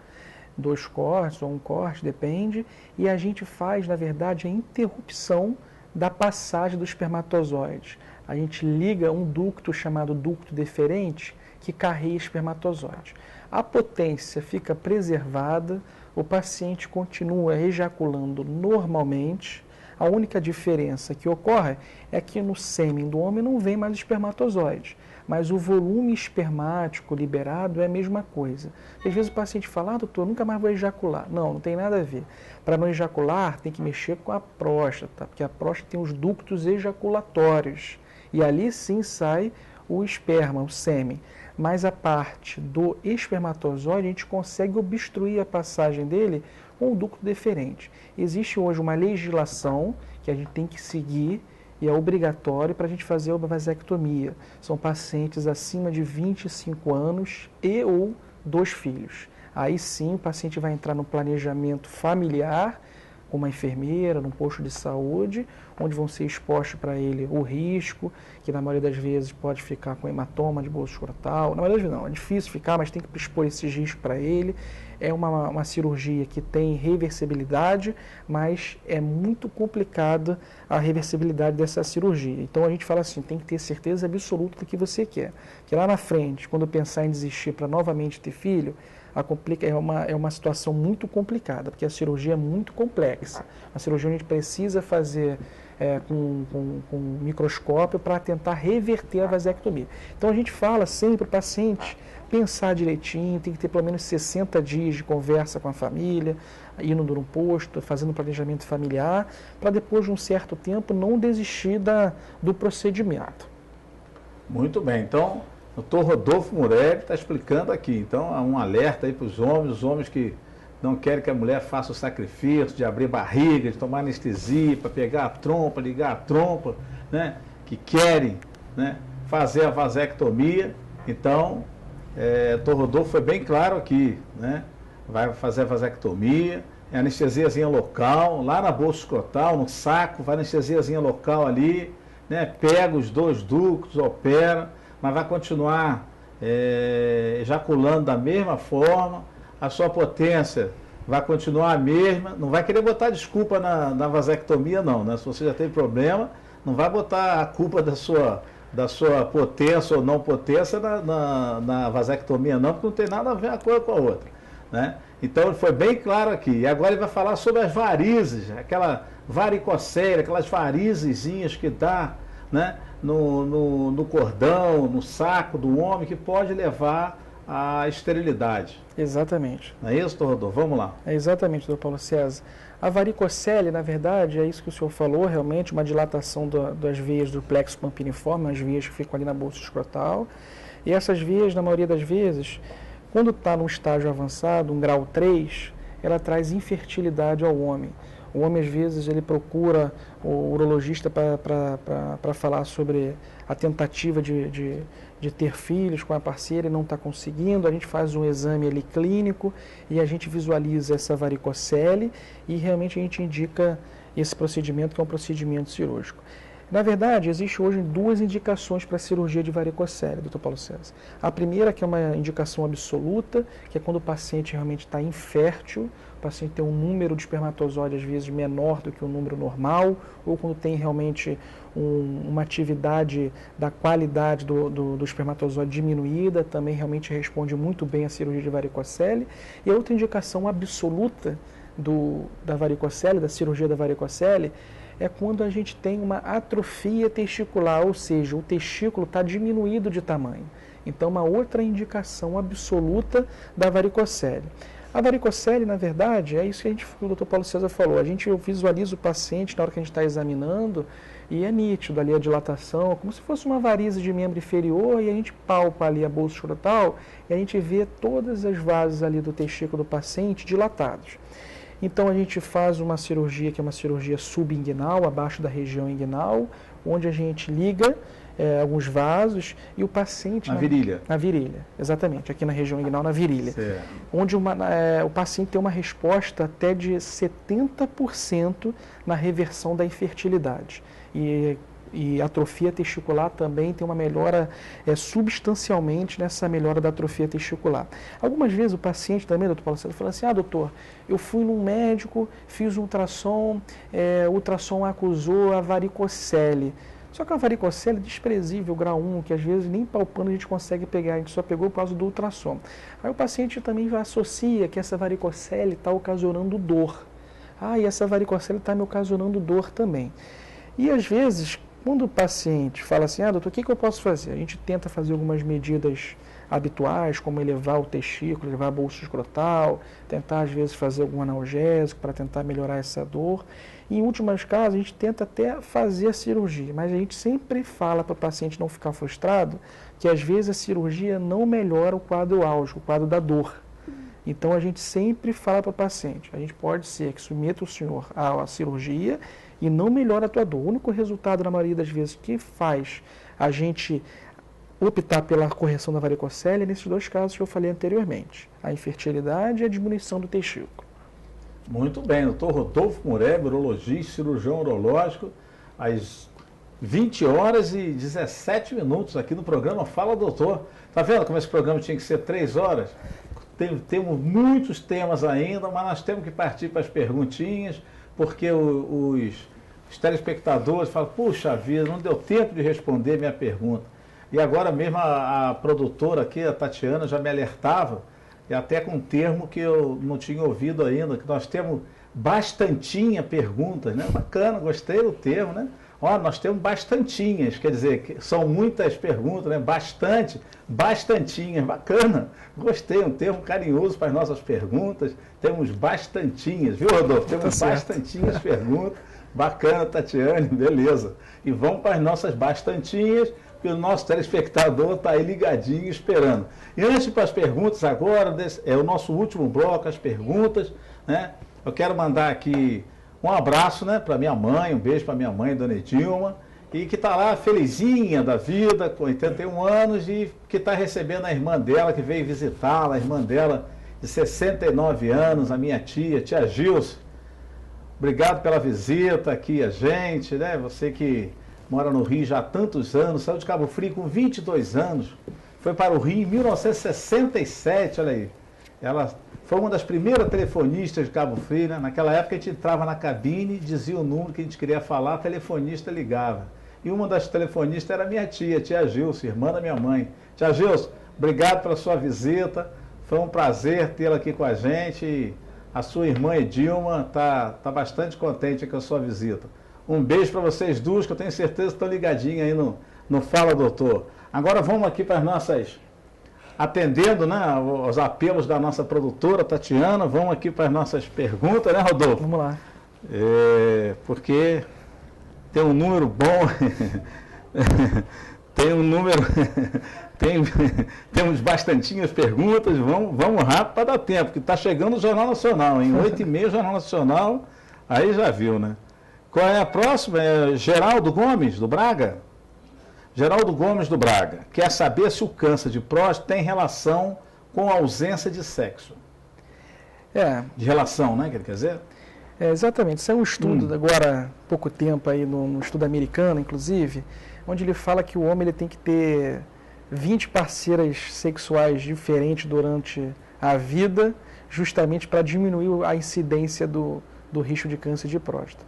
2 cortes ou 1 corte, depende, e a gente faz, na verdade, a interrupção da passagem do espermatozoide. A gente liga um ducto chamado ducto deferente que carrega espermatozoide. A potência fica preservada, o paciente continua ejaculando normalmente. A única diferença que ocorre é que no sêmen do homem não vem mais espermatozoide, mas o volume espermático liberado é a mesma coisa. Às vezes o paciente fala, doutor, nunca mais vou ejacular. Não, não tem nada a ver. Para não ejacular, tem que mexer com a próstata, porque a próstata tem os ductos ejaculatórios, e ali sim sai o esperma, o sêmen. Mas a parte do espermatozoide, a gente consegue obstruir a passagem dele com o ducto deferente. Existe hoje uma legislação que a gente tem que seguir e é obrigatório para a gente fazer a vasectomia. São pacientes acima de 25 anos e ou 2 filhos. Aí sim o paciente vai entrar no planejamento familiar com uma enfermeira, num posto de saúde, onde vão ser expostos para ele o risco, que na maioria das vezes pode ficar com hematoma de bolso escrotal. Na maioria das vezes não, é difícil ficar, mas tem que expor esses riscos para ele. É uma cirurgia que tem reversibilidade, mas é muito complicada a reversibilidade dessa cirurgia. Então a gente fala assim, tem que ter certeza absoluta do que você quer. Que lá na frente, quando pensar em desistir para novamente ter filho, é uma situação muito complicada, porque a cirurgia é muito complexa. A cirurgia a gente precisa fazer com microscópio para tentar reverter a vasectomia. Então a gente fala sempre para o paciente pensar direitinho, tem que ter pelo menos 60 dias de conversa com a família, indo num posto, fazendo planejamento familiar, para depois de um certo tempo não desistir do procedimento. Muito bem, então o Dr. Rodolfo Murelli está explicando aqui, então há um alerta aí para os homens que não querem que a mulher faça o sacrifício de abrir barriga, de tomar anestesia, para pegar a trompa, ligar a trompa, né? Que querem, né, fazer a vasectomia. Então, o Dr. Rodolfo foi bem claro aqui, né? Vai fazer a vasectomia, anestesiazinha local, lá na bolsa escrotal, no saco, vai anestesiazinha local ali, né? Pega os 2 ductos, opera, mas vai continuar ejaculando da mesma forma, a sua potência vai continuar a mesma, não vai querer botar desculpa na vasectomia não, né? Se você já tem problema, não vai botar a culpa da sua potência ou não potência na vasectomia não, porque não tem nada a ver uma coisa com a outra, né? Então ele foi bem claro aqui. E agora ele vai falar sobre as varizes, aquela varicocele, aquelas varizezinhas que dá, né, no cordão, no saco do homem, que pode levar à esterilidade. Exatamente. Não é isso, doutor Rodolfo? Vamos lá. É exatamente, doutor Paulo César. A varicocele, na verdade, é isso que o senhor falou, realmente uma dilatação das veias do plexo pampiniforme, as veias que ficam ali na bolsa escrotal. E essas veias, na maioria das vezes, quando está num estágio avançado, um grau 3, ela traz infertilidade ao homem. O homem, às vezes, ele procura o urologista para falar sobre a tentativa de ter filhos com a parceira e não está conseguindo. A gente faz um exame ali clínico e a gente visualiza essa varicocele e realmente a gente indica esse procedimento, que é um procedimento cirúrgico. Na verdade, existe hoje 2 indicações para a cirurgia de varicocele, doutor Paulo César. A primeira, que é uma indicação absoluta, que é quando o paciente realmente está infértil, o paciente tem um número de espermatozoides, às vezes, menor do que o número normal, ou quando tem realmente uma atividade da qualidade do espermatozoide diminuída, também realmente responde muito bem à cirurgia de varicocele. E a outra indicação absoluta da varicocele, da cirurgia da varicocele, é quando a gente tem uma atrofia testicular, ou seja, o testículo está diminuído de tamanho. Então, uma outra indicação absoluta da varicocele. A varicocele, na verdade, é isso que o Dr. Paulo César falou. A gente visualiza o paciente na hora que a gente está examinando e é nítido ali a dilatação, como se fosse uma varize de membro inferior, e a gente palpa ali a bolsa escrotal e a gente vê todas as vasos ali do testículo do paciente dilatados. Então a gente faz uma cirurgia que é uma cirurgia subinguinal, abaixo da região inguinal, onde a gente liga alguns vasos e o paciente... Na virilha. Na virilha, exatamente, aqui na região inguinal, na virilha. Certo. Onde o paciente tem uma resposta até de 70% na reversão da infertilidade. E a atrofia testicular também tem uma melhora substancialmente nessa melhora da atrofia testicular. Algumas vezes o paciente também, doutor Paulo César, fala assim, doutor, eu fui num médico, fiz um ultrassom, o ultrassom acusou a varicocele. Só que a varicocele é desprezível, grau 1, que às vezes nem palpando a gente consegue pegar, a gente só pegou por causa do ultrassom. Aí o paciente também associa que essa varicocele está ocasionando dor. E essa varicocele está me ocasionando dor também. E às vezes, quando o paciente fala assim, doutor, o que eu posso fazer? A gente tenta fazer algumas medidas habituais, como elevar o testículo, elevar a bolsa escrotal, tentar às vezes fazer algum analgésico para tentar melhorar essa dor. E, em últimos casos, a gente tenta até fazer a cirurgia, mas a gente sempre fala para o paciente não ficar frustrado que às vezes a cirurgia não melhora o quadro álgico, o quadro da dor. Então a gente sempre fala para o paciente, a gente pode ser que submeta o senhor à cirurgia e não melhora a tua dor. O único resultado, na maioria das vezes, que faz a gente optar pela correção da varicocele é nesses 2 casos que eu falei anteriormente, a infertilidade e a diminuição do testículo. Muito bem, doutor Rodolfo Mureb, urologista, cirurgião urológico, às 20 horas e 17 minutos aqui no programa Fala Doutor. Tá vendo como esse programa tinha que ser 3 horas? Temos muitos temas ainda, mas nós temos que partir para as perguntinhas, porque os telespectadores falam, puxa vida, não deu tempo de responder minha pergunta. E agora mesmo a produtora aqui, a Tatiana, já me alertava, e até com um termo que eu não tinha ouvido ainda, que nós temos bastantinha perguntas, né? Bacana, gostei do termo, né? Ó, nós temos bastantinhas, quer dizer, que são muitas perguntas, né? Bastantinhas, bacana, gostei, um termo carinhoso para as nossas perguntas, temos bastantinhas, viu, Rodolfo? Temos bastantinhas perguntas, bacana, Tatiane, beleza. E vamos para as nossas bastantinhas, que o nosso telespectador está aí ligadinho esperando. E antes para as perguntas agora, é o nosso último bloco, as perguntas, né? Eu quero mandar aqui um abraço, né, para minha mãe, um beijo para minha mãe, Dona Edilma, e que está lá felizinha da vida, com 81 anos, e que está recebendo a irmã dela, que veio visitá-la, a irmã dela de 69 anos, a minha tia Gilce. Obrigado pela visita aqui a gente, né? Você que mora no Rio já há tantos anos, saiu de Cabo Frio com 22 anos, foi para o Rio em 1967, olha aí. Ela foi uma das primeiras telefonistas de Cabo Frio, né? Naquela época a gente entrava na cabine, dizia o número que a gente queria falar, a telefonista ligava. E uma das telefonistas era minha tia Gilce, irmã da minha mãe. Tia Gilce, obrigado pela sua visita, foi um prazer tê-la aqui com a gente. E a sua irmã Edilma está bastante contente com a sua visita. Um beijo para vocês duas, que eu tenho certeza que estão ligadinhos aí no Fala Doutor. Agora vamos aqui para as nossas, atendendo, né, os apelos da nossa produtora, Tatiana, vamos aqui para as nossas perguntas, né, Rodolfo? Vamos lá. Porque tem um número bom, tem um número, temos bastantinhas perguntas, vamos rápido para dar tempo, que está chegando o Jornal Nacional, em 8h30 o Jornal Nacional, aí já viu, né? Qual é a próxima? É Geraldo Gomes, do Braga? Geraldo Gomes, do Braga, quer saber se o câncer de próstata tem relação com a ausência de sexo. De relação, né, que ele quer dizer? Exatamente. Isso é um estudo, agora, há pouco tempo, aí, no estudo americano, inclusive, onde ele fala que o homem ele tem que ter 20 parceiras sexuais diferentes durante a vida, justamente para diminuir a incidência do risco de câncer de próstata.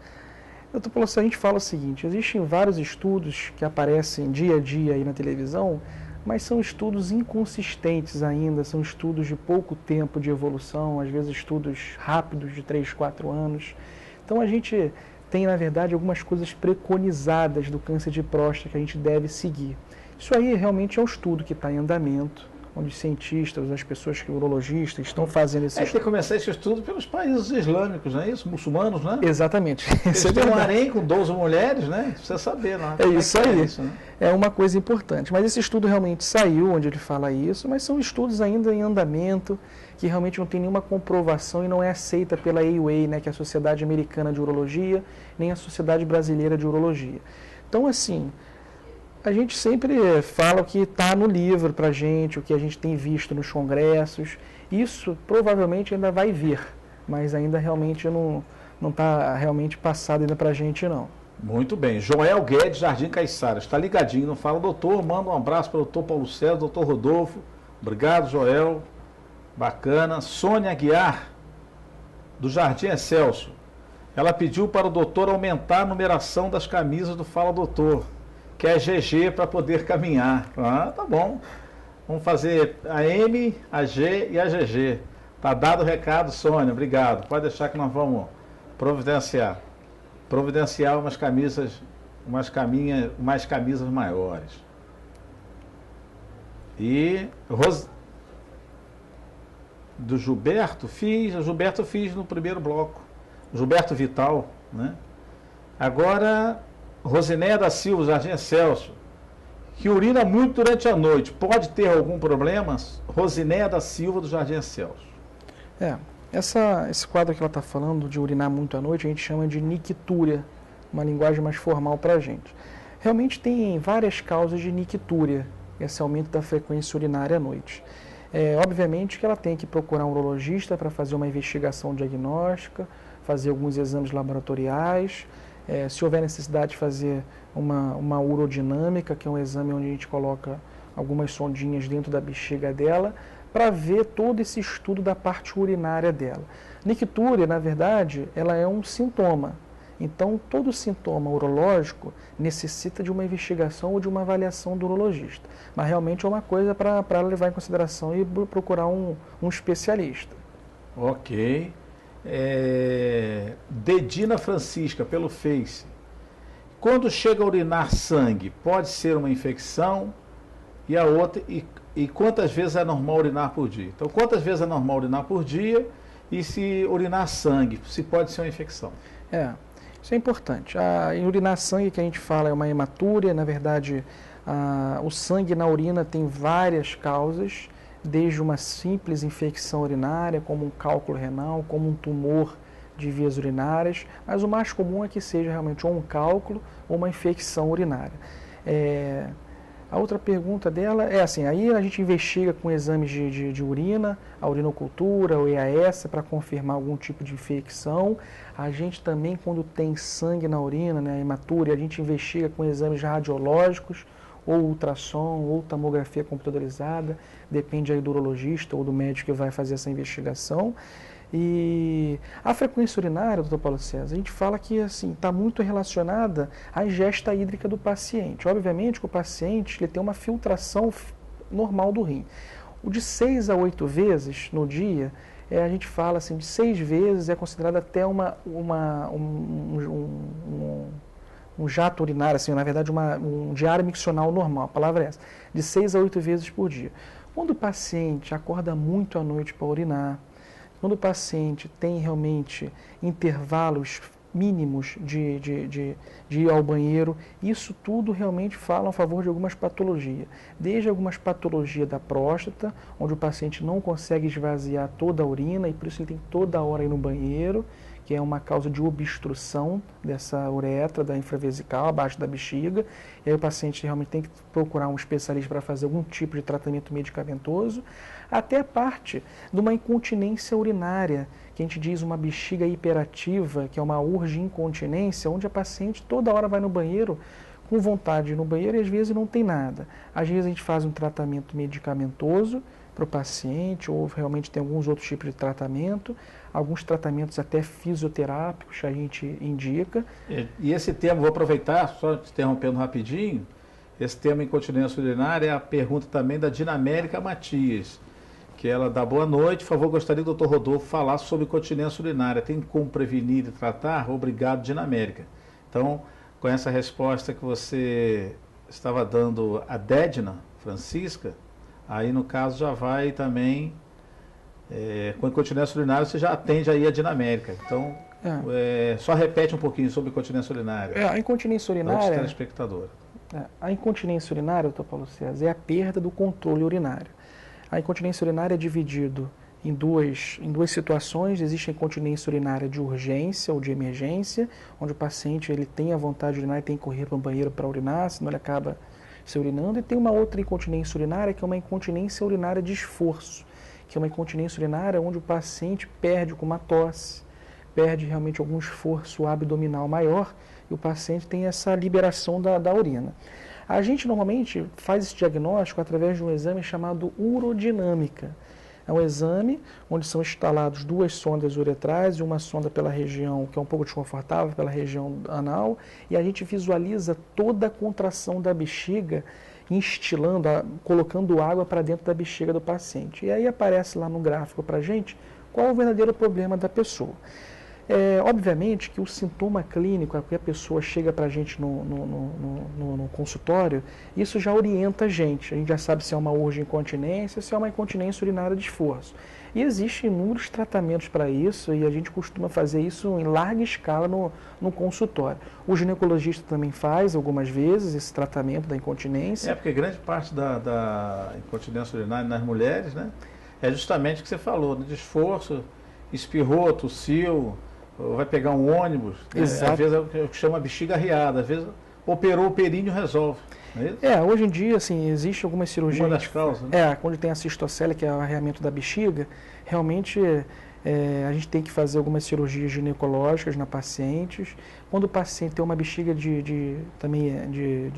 Doutor Paulo, a gente fala o seguinte, existem vários estudos que aparecem dia a dia aí na televisão, mas são estudos inconsistentes ainda, são estudos de pouco tempo de evolução, às vezes estudos rápidos de 3, 4 anos. Então a gente tem, na verdade, algumas coisas preconizadas do câncer de próstata que a gente deve seguir. Isso aí realmente é um estudo que está em andamento, onde os cientistas, as pessoas que urologistas estão fazendo esse estudo. Tem que começar esse estudo pelos países islâmicos, não é isso? Muçulmanos, né? Exatamente. Eles têm um harém com 12 mulheres, né? Precisa saber, não é? É isso aí. Isso, né? É uma coisa importante. Mas esse estudo realmente saiu, onde ele fala isso, mas são estudos ainda em andamento, que realmente não tem nenhuma comprovação e não é aceita pela AUA, né, que é a Sociedade Americana de Urologia, nem a Sociedade Brasileira de Urologia. Então, assim, a gente sempre fala o que está no livro para a gente, o que a gente tem visto nos congressos. Isso provavelmente ainda vai vir, mas ainda realmente não está realmente passado ainda para a gente, não. Muito bem. Joel Guedes, Jardim Caiçara, está ligadinho, não fala, doutor, manda um abraço para o doutor Paulo César, doutor Rodolfo. Obrigado, Joel. Bacana. Sônia Aguiar, do Jardim Excelso. Ela pediu para o doutor aumentar a numeração das camisas do Fala Doutor, que é GG para poder caminhar. Ah, tá bom. Vamos fazer a M, a G e a GG. Tá dado o recado, Sônia. Obrigado. Pode deixar que nós vamos providenciar umas camisas maiores. E do Gilberto fiz no primeiro bloco. Gilberto Vital, né? Agora, Rosinéia da Silva, Jardim Excelso, que urina muito durante a noite, pode ter algum problema? Rosinéia da Silva, do Jardim Excelso. Esse quadro que ela está falando de urinar muito à noite, a gente chama de nictúria, uma linguagem mais formal para a gente. Realmente tem várias causas de nictúria, esse aumento da frequência urinária à noite. Obviamente que ela tem que procurar um urologista para fazer uma investigação diagnóstica, fazer alguns exames laboratoriais, se houver necessidade de fazer uma urodinâmica, que é um exame onde a gente coloca algumas sondinhas dentro da bexiga dela, para ver todo esse estudo da parte urinária dela. Nictúria, na verdade, ela é um sintoma. Então, todo sintoma urológico necessita de uma investigação ou de uma avaliação do urologista. Mas realmente é uma coisa para levar em consideração e procurar um especialista. Ok. Dedina Francisca, pelo Face. Quando chega a urinar sangue, pode ser uma infecção? E a outra, e quantas vezes é normal urinar por dia? Então, quantas vezes é normal urinar por dia? E se urinar sangue, se pode ser uma infecção? Isso é importante. A urinar sangue que a gente fala é uma hematúria. Na verdade, o sangue na urina tem várias causas, desde uma simples infecção urinária, como um cálculo renal, como um tumor de vias urinárias, mas o mais comum é que seja realmente ou um cálculo ou uma infecção urinária. A outra pergunta dela é assim, aí a gente investiga com exames de urina, a urinocultura, o EAS, para confirmar algum tipo de infecção. A gente também, quando tem sangue na urina, né, hematúria, a gente investiga com exames radiológicos, ou ultrassom, ou tomografia computadorizada, depende aí do urologista ou do médico que vai fazer essa investigação. E a frequência urinária, doutor Paulo César, a gente fala que assim está muito relacionada à ingesta hídrica do paciente. Obviamente que o paciente ele tem uma filtração normal do rim. O de 6 a 8 vezes no dia, a gente fala assim, de 6 vezes é considerado até um jato urinário, assim, na verdade um diário miccional normal, a palavra é essa, de 6 a 8 vezes por dia. Quando o paciente acorda muito à noite para urinar, quando o paciente tem realmente intervalos mínimos de ir ao banheiro, isso tudo realmente fala a favor de algumas patologias. Desde algumas patologias da próstata, onde o paciente não consegue esvaziar toda a urina e por isso ele tem toda hora ir no banheiro, que é uma causa de obstrução dessa uretra, da infravesical, abaixo da bexiga. E aí o paciente realmente tem que procurar um especialista para fazer algum tipo de tratamento medicamentoso, até a parte de uma incontinência urinária, que a gente diz uma bexiga hiperativa, que é uma urge-incontinência, onde a paciente toda hora vai no banheiro com vontade de ir no banheiro e às vezes não tem nada. Às vezes a gente faz um tratamento medicamentoso para o paciente, ou realmente tem alguns outros tipos de tratamento, alguns tratamentos até fisioterápicos que a gente indica. E esse tema, vou aproveitar, só te interrompendo rapidinho, esse tema incontinência urinária é a pergunta também da Dinamérica Matias, que ela dá boa noite, por favor, gostaria do Dr. Rodolfo falar sobre incontinência urinária, tem como prevenir e tratar? Obrigado, Dinamérica. Então, com essa resposta que você estava dando a Dedna Francisca, aí no caso já vai também, com incontinência urinária você já atende aí a Dinamérica. Então, só repete um pouquinho sobre incontinência urinária. A incontinência urinária... telespectadora. A incontinência urinária, doutor Paulo César, é a perda do controle urinário. A incontinência urinária é dividido em duas situações. Existe a incontinência urinária de urgência ou de emergência, onde o paciente ele tem a vontade de urinar e tem que correr para o banheiro para urinar, senão ele acaba se urinando. E tem uma outra incontinência urinária, que é uma incontinência urinária de esforço, que é uma incontinência urinária onde o paciente perde com uma tosse, perde realmente algum esforço abdominal maior e o paciente tem essa liberação da urina. A gente normalmente faz esse diagnóstico através de um exame chamado urodinâmica. É um exame onde são instaladas 2 sondas uretrais e uma sonda pela região que é um pouco desconfortável, pela região anal, e a gente visualiza toda a contração da bexiga, instilando, colocando água para dentro da bexiga do paciente. E aí aparece lá no gráfico para a gente qual é o verdadeiro problema da pessoa. Obviamente que o sintoma clínico, que a pessoa chega para a gente no consultório, isso já orienta a gente já sabe se é uma urge-incontinência, se é uma incontinência urinária de esforço. E existem inúmeros tratamentos para isso e a gente costuma fazer isso em larga escala no consultório. O ginecologista também faz algumas vezes esse tratamento da incontinência. Porque grande parte da incontinência urinária nas mulheres, né, é justamente o que você falou, de esforço, espirrou, tossiu, vai pegar um ônibus, né? Às vezes é o que chama bexiga arriada, às vezes operou o períneo, resolve. Hoje em dia, assim, existe algumas cirurgias... Uma das causas, né? Quando tem a cistocele, que é o arreamento da bexiga, realmente a gente tem que fazer algumas cirurgias ginecológicas na pacientes. Quando o paciente tem uma bexiga de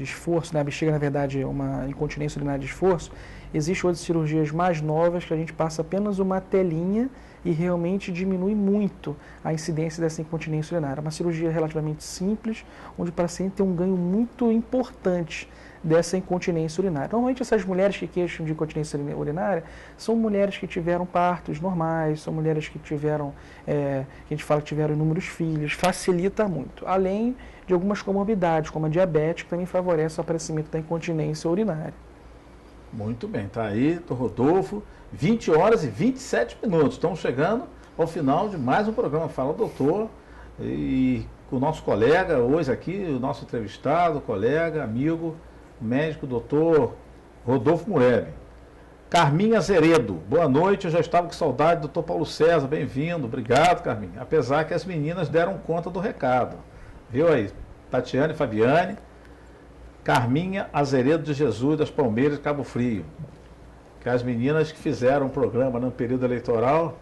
esforço, né? A bexiga, na verdade, é uma incontinência urinária de esforço, existem outras cirurgias mais novas que a gente passa apenas uma telinha e realmente diminui muito a incidência dessa incontinência urinária. É uma cirurgia relativamente simples, onde o paciente tem um ganho muito importante dessa incontinência urinária. Normalmente essas mulheres que queixam de incontinência urinária são mulheres que tiveram partos normais, são mulheres que tiveram, que a gente fala que tiveram inúmeros filhos, facilita muito. Além de algumas comorbidades, como a diabetes, que também favorece o aparecimento da incontinência urinária. Muito bem, está aí, doutor Rodolfo, 20 horas e 27 minutos. Estamos chegando ao final de mais um programa Fala Doutor. E o nosso colega hoje aqui, o nosso entrevistado, colega, amigo, médico, doutor Rodolfo Mureb. Carminha Azeredo, boa noite, eu já estava com saudade do doutor Paulo César, bem-vindo, obrigado, Carminha. Apesar que as meninas deram conta do recado. Viu aí, Tatiane e Fabiane. Carminha Azeredo de Jesus, das Palmeiras, Cabo Frio. Que as meninas que fizeram o programa no período eleitoral,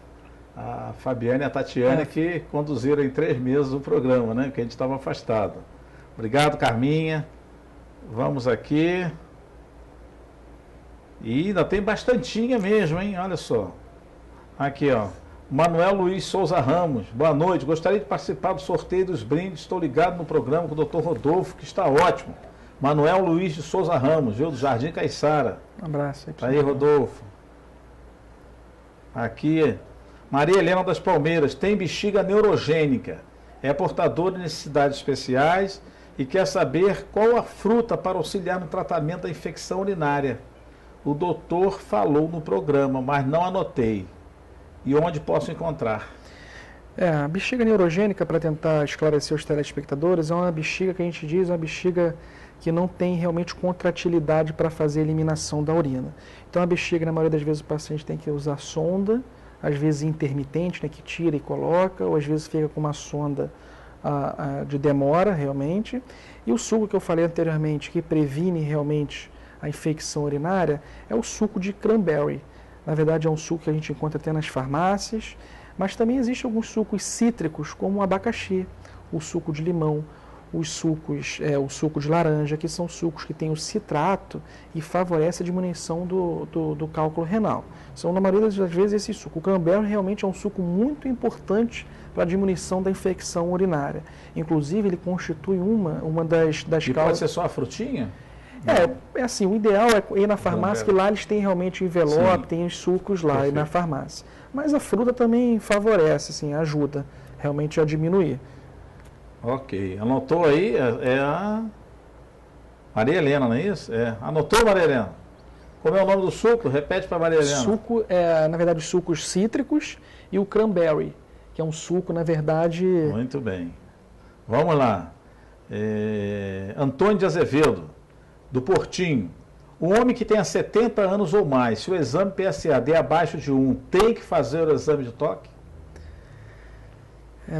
a Fabiane e a Tatiane, que conduziram em 3 meses o programa, né? Que a gente estava afastado. Obrigado, Carminha. Vamos aqui. E ainda tem bastantinha mesmo, hein? Olha só. Aqui, ó. Manuel Luiz Souza Ramos. Boa noite. Gostaria de participar do sorteio dos brindes. Estou ligado no programa com o Dr. Rodolfo, que está ótimo. Manuel Luiz de Souza Ramos, viu? Do Jardim Caiçara. Um abraço. Aí, Rodolfo. Aqui. Maria Helena das Palmeiras. Tem bexiga neurogênica. É portadora de necessidades especiais e quer saber qual a fruta para auxiliar no tratamento da infecção urinária. O doutor falou no programa, mas não anotei. E onde posso encontrar? A bexiga neurogênica, para tentar esclarecer os telespectadores, é uma bexiga que a gente diz, uma bexiga que não tem realmente contratilidade para fazer a eliminação da urina. Então a bexiga, na maioria das vezes, o paciente tem que usar sonda, às vezes intermitente, né, que tira e coloca, ou às vezes fica com uma sonda de demora, realmente. E o suco que eu falei anteriormente, que previne realmente a infecção urinária, é o suco de cranberry. Na verdade, é um suco que a gente encontra até nas farmácias, mas também existem alguns sucos cítricos, como o abacaxi, o suco de limão, o suco de laranja, que são sucos que têm o citrato e favorece a diminuição do cálculo renal. São, na maioria das vezes, esse suco. O cranberry realmente é um suco muito importante para a diminuição da infecção urinária. Inclusive, ele constitui uma das causas... Pode ser só a frutinha? É assim, o ideal é ir na farmácia, que lá eles têm realmente o envelope, tem os sucos lá e na farmácia. Mas a fruta também favorece, assim, ajuda realmente a diminuir. Ok, anotou aí, é a Maria Helena, não é isso? Anotou, Maria Helena? Como é o nome do suco? Repete para Maria Helena. Suco na verdade, os sucos cítricos e o cranberry, que é um suco, na verdade... Muito bem. Vamos lá. Antônio de Azevedo, do Portinho. O homem que tenha 70 anos ou mais, se o exame PSA der abaixo de 1, tem que fazer o exame de toque?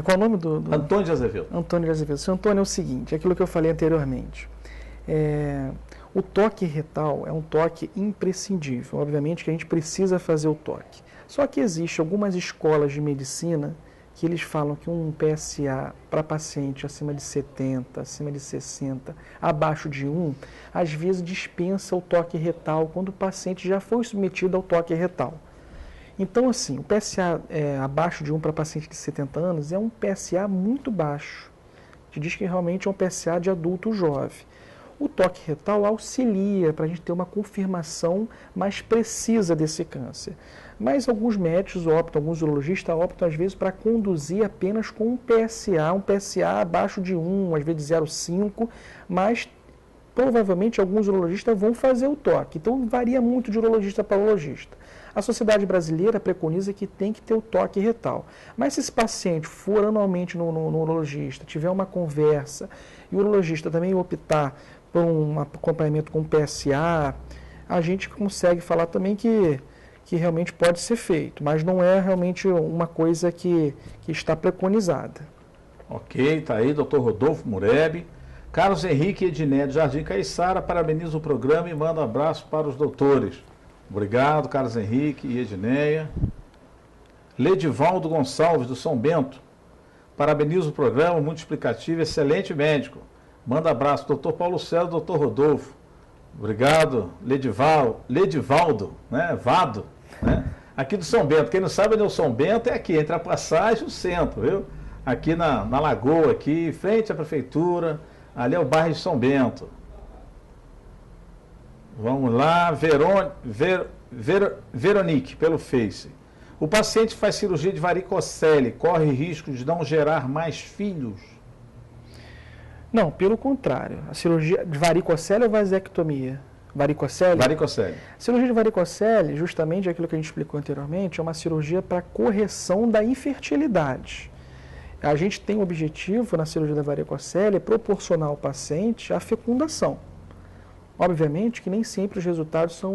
Qual é o nome do... Antônio de Azevedo. Antônio de Azevedo. Seu Antônio, é o seguinte, aquilo que eu falei anteriormente. O toque retal é um toque imprescindível. Obviamente que a gente precisa fazer o toque. Só que existem algumas escolas de medicina que eles falam que um PSA para paciente acima de 70, acima de 60, abaixo de 1, às vezes dispensa o toque retal quando o paciente já foi submetido ao toque retal. Então, assim, o PSA abaixo de 1 para paciente de 70 anos é um PSA muito baixo. A gente diz que realmente é um PSA de adulto jovem. O toque retal auxilia para a gente ter uma confirmação mais precisa desse câncer. Mas alguns médicos optam, alguns urologistas optam às vezes para conduzir apenas com um PSA abaixo de 1, às vezes 0,5, mas provavelmente alguns urologistas vão fazer o toque. Então varia muito de urologista para urologista. A Sociedade Brasileira preconiza que tem que ter o toque retal. Mas se esse paciente for anualmente no urologista, tiver uma conversa, e o urologista também optar por um acompanhamento com PSA, a gente consegue falar também que realmente pode ser feito, mas não é realmente uma coisa que está preconizada. Ok, está aí, doutor Rodolfo Mureb. Carlos Henrique Edné, do Jardim Caiçara, parabeniza o programa e manda um abraço para os doutores. Obrigado, Carlos Henrique e Edneia. Ledivaldo Gonçalves, do São Bento, parabeniza o programa, muito explicativo, excelente médico. Manda abraço, doutor Paulo César, doutor Rodolfo. Obrigado, Ledivaldo, né? Vado, né? Aqui do São Bento. Quem não sabe onde é o São Bento é aqui, entre a passagem e o centro, viu? Aqui na Lagoa, aqui, em frente à prefeitura, ali é o bairro de São Bento. Vamos lá, Veronique, pelo Face. O paciente faz cirurgia de varicocele, corre risco de não gerar mais filhos? Não, pelo contrário. A cirurgia de varicocele ou vasectomia? Varicocele? Varicocele. A cirurgia de varicocele, justamente aquilo que a gente explicou anteriormente, é uma cirurgia para correção da infertilidade. A gente tem o objetivo na cirurgia da varicocele proporcionar ao paciente a fecundação. Obviamente que nem sempre os resultados são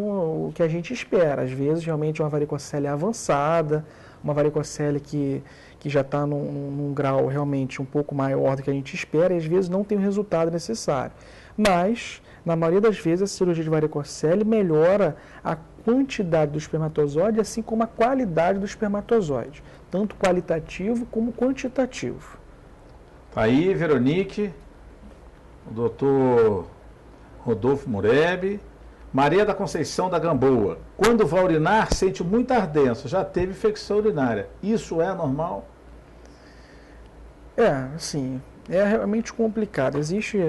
o que a gente espera. Às vezes, realmente, uma varicocele avançada, uma varicocele que já está num grau realmente um pouco maior do que a gente espera, e às vezes não tem o resultado necessário. Mas, na maioria das vezes, a cirurgia de varicocele melhora a quantidade do espermatozoide, assim como a qualidade do espermatozoide, tanto qualitativo como quantitativo. Aí, Veronique, o doutor Rodolfo Murebe. Maria da Conceição da Gamboa. Quando vai urinar, sente muita ardência, já teve infecção urinária. Isso é normal? Sim, é realmente complicado. Existem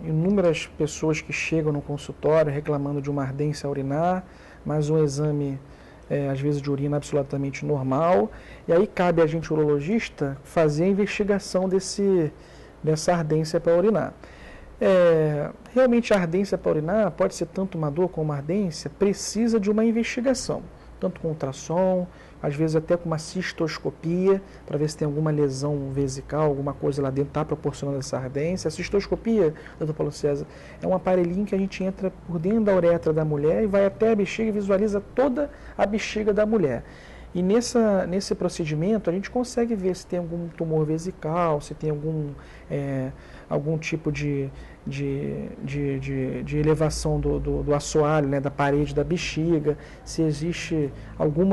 inúmeras pessoas que chegam no consultório reclamando de uma ardência a urinar, mas um exame, às vezes, de urina absolutamente normal. E aí cabe a gente, urologista, fazer a investigação dessa ardência para urinar. Realmente a ardência para urinar pode ser tanto uma dor como uma ardência, precisa de uma investigação, tanto com ultrassom, às vezes até com uma cistoscopia, para ver se tem alguma lesão vesical, alguma coisa lá dentro está proporcionando essa ardência. A cistoscopia, doutor Paulo César, é um aparelhinho que a gente entra por dentro da uretra da mulher e vai até a bexiga e visualiza toda a bexiga da mulher. E nesse procedimento a gente consegue ver se tem algum tumor vesical, se tem algum tipo de elevação do assoalho, né, da parede da bexiga, se existe algum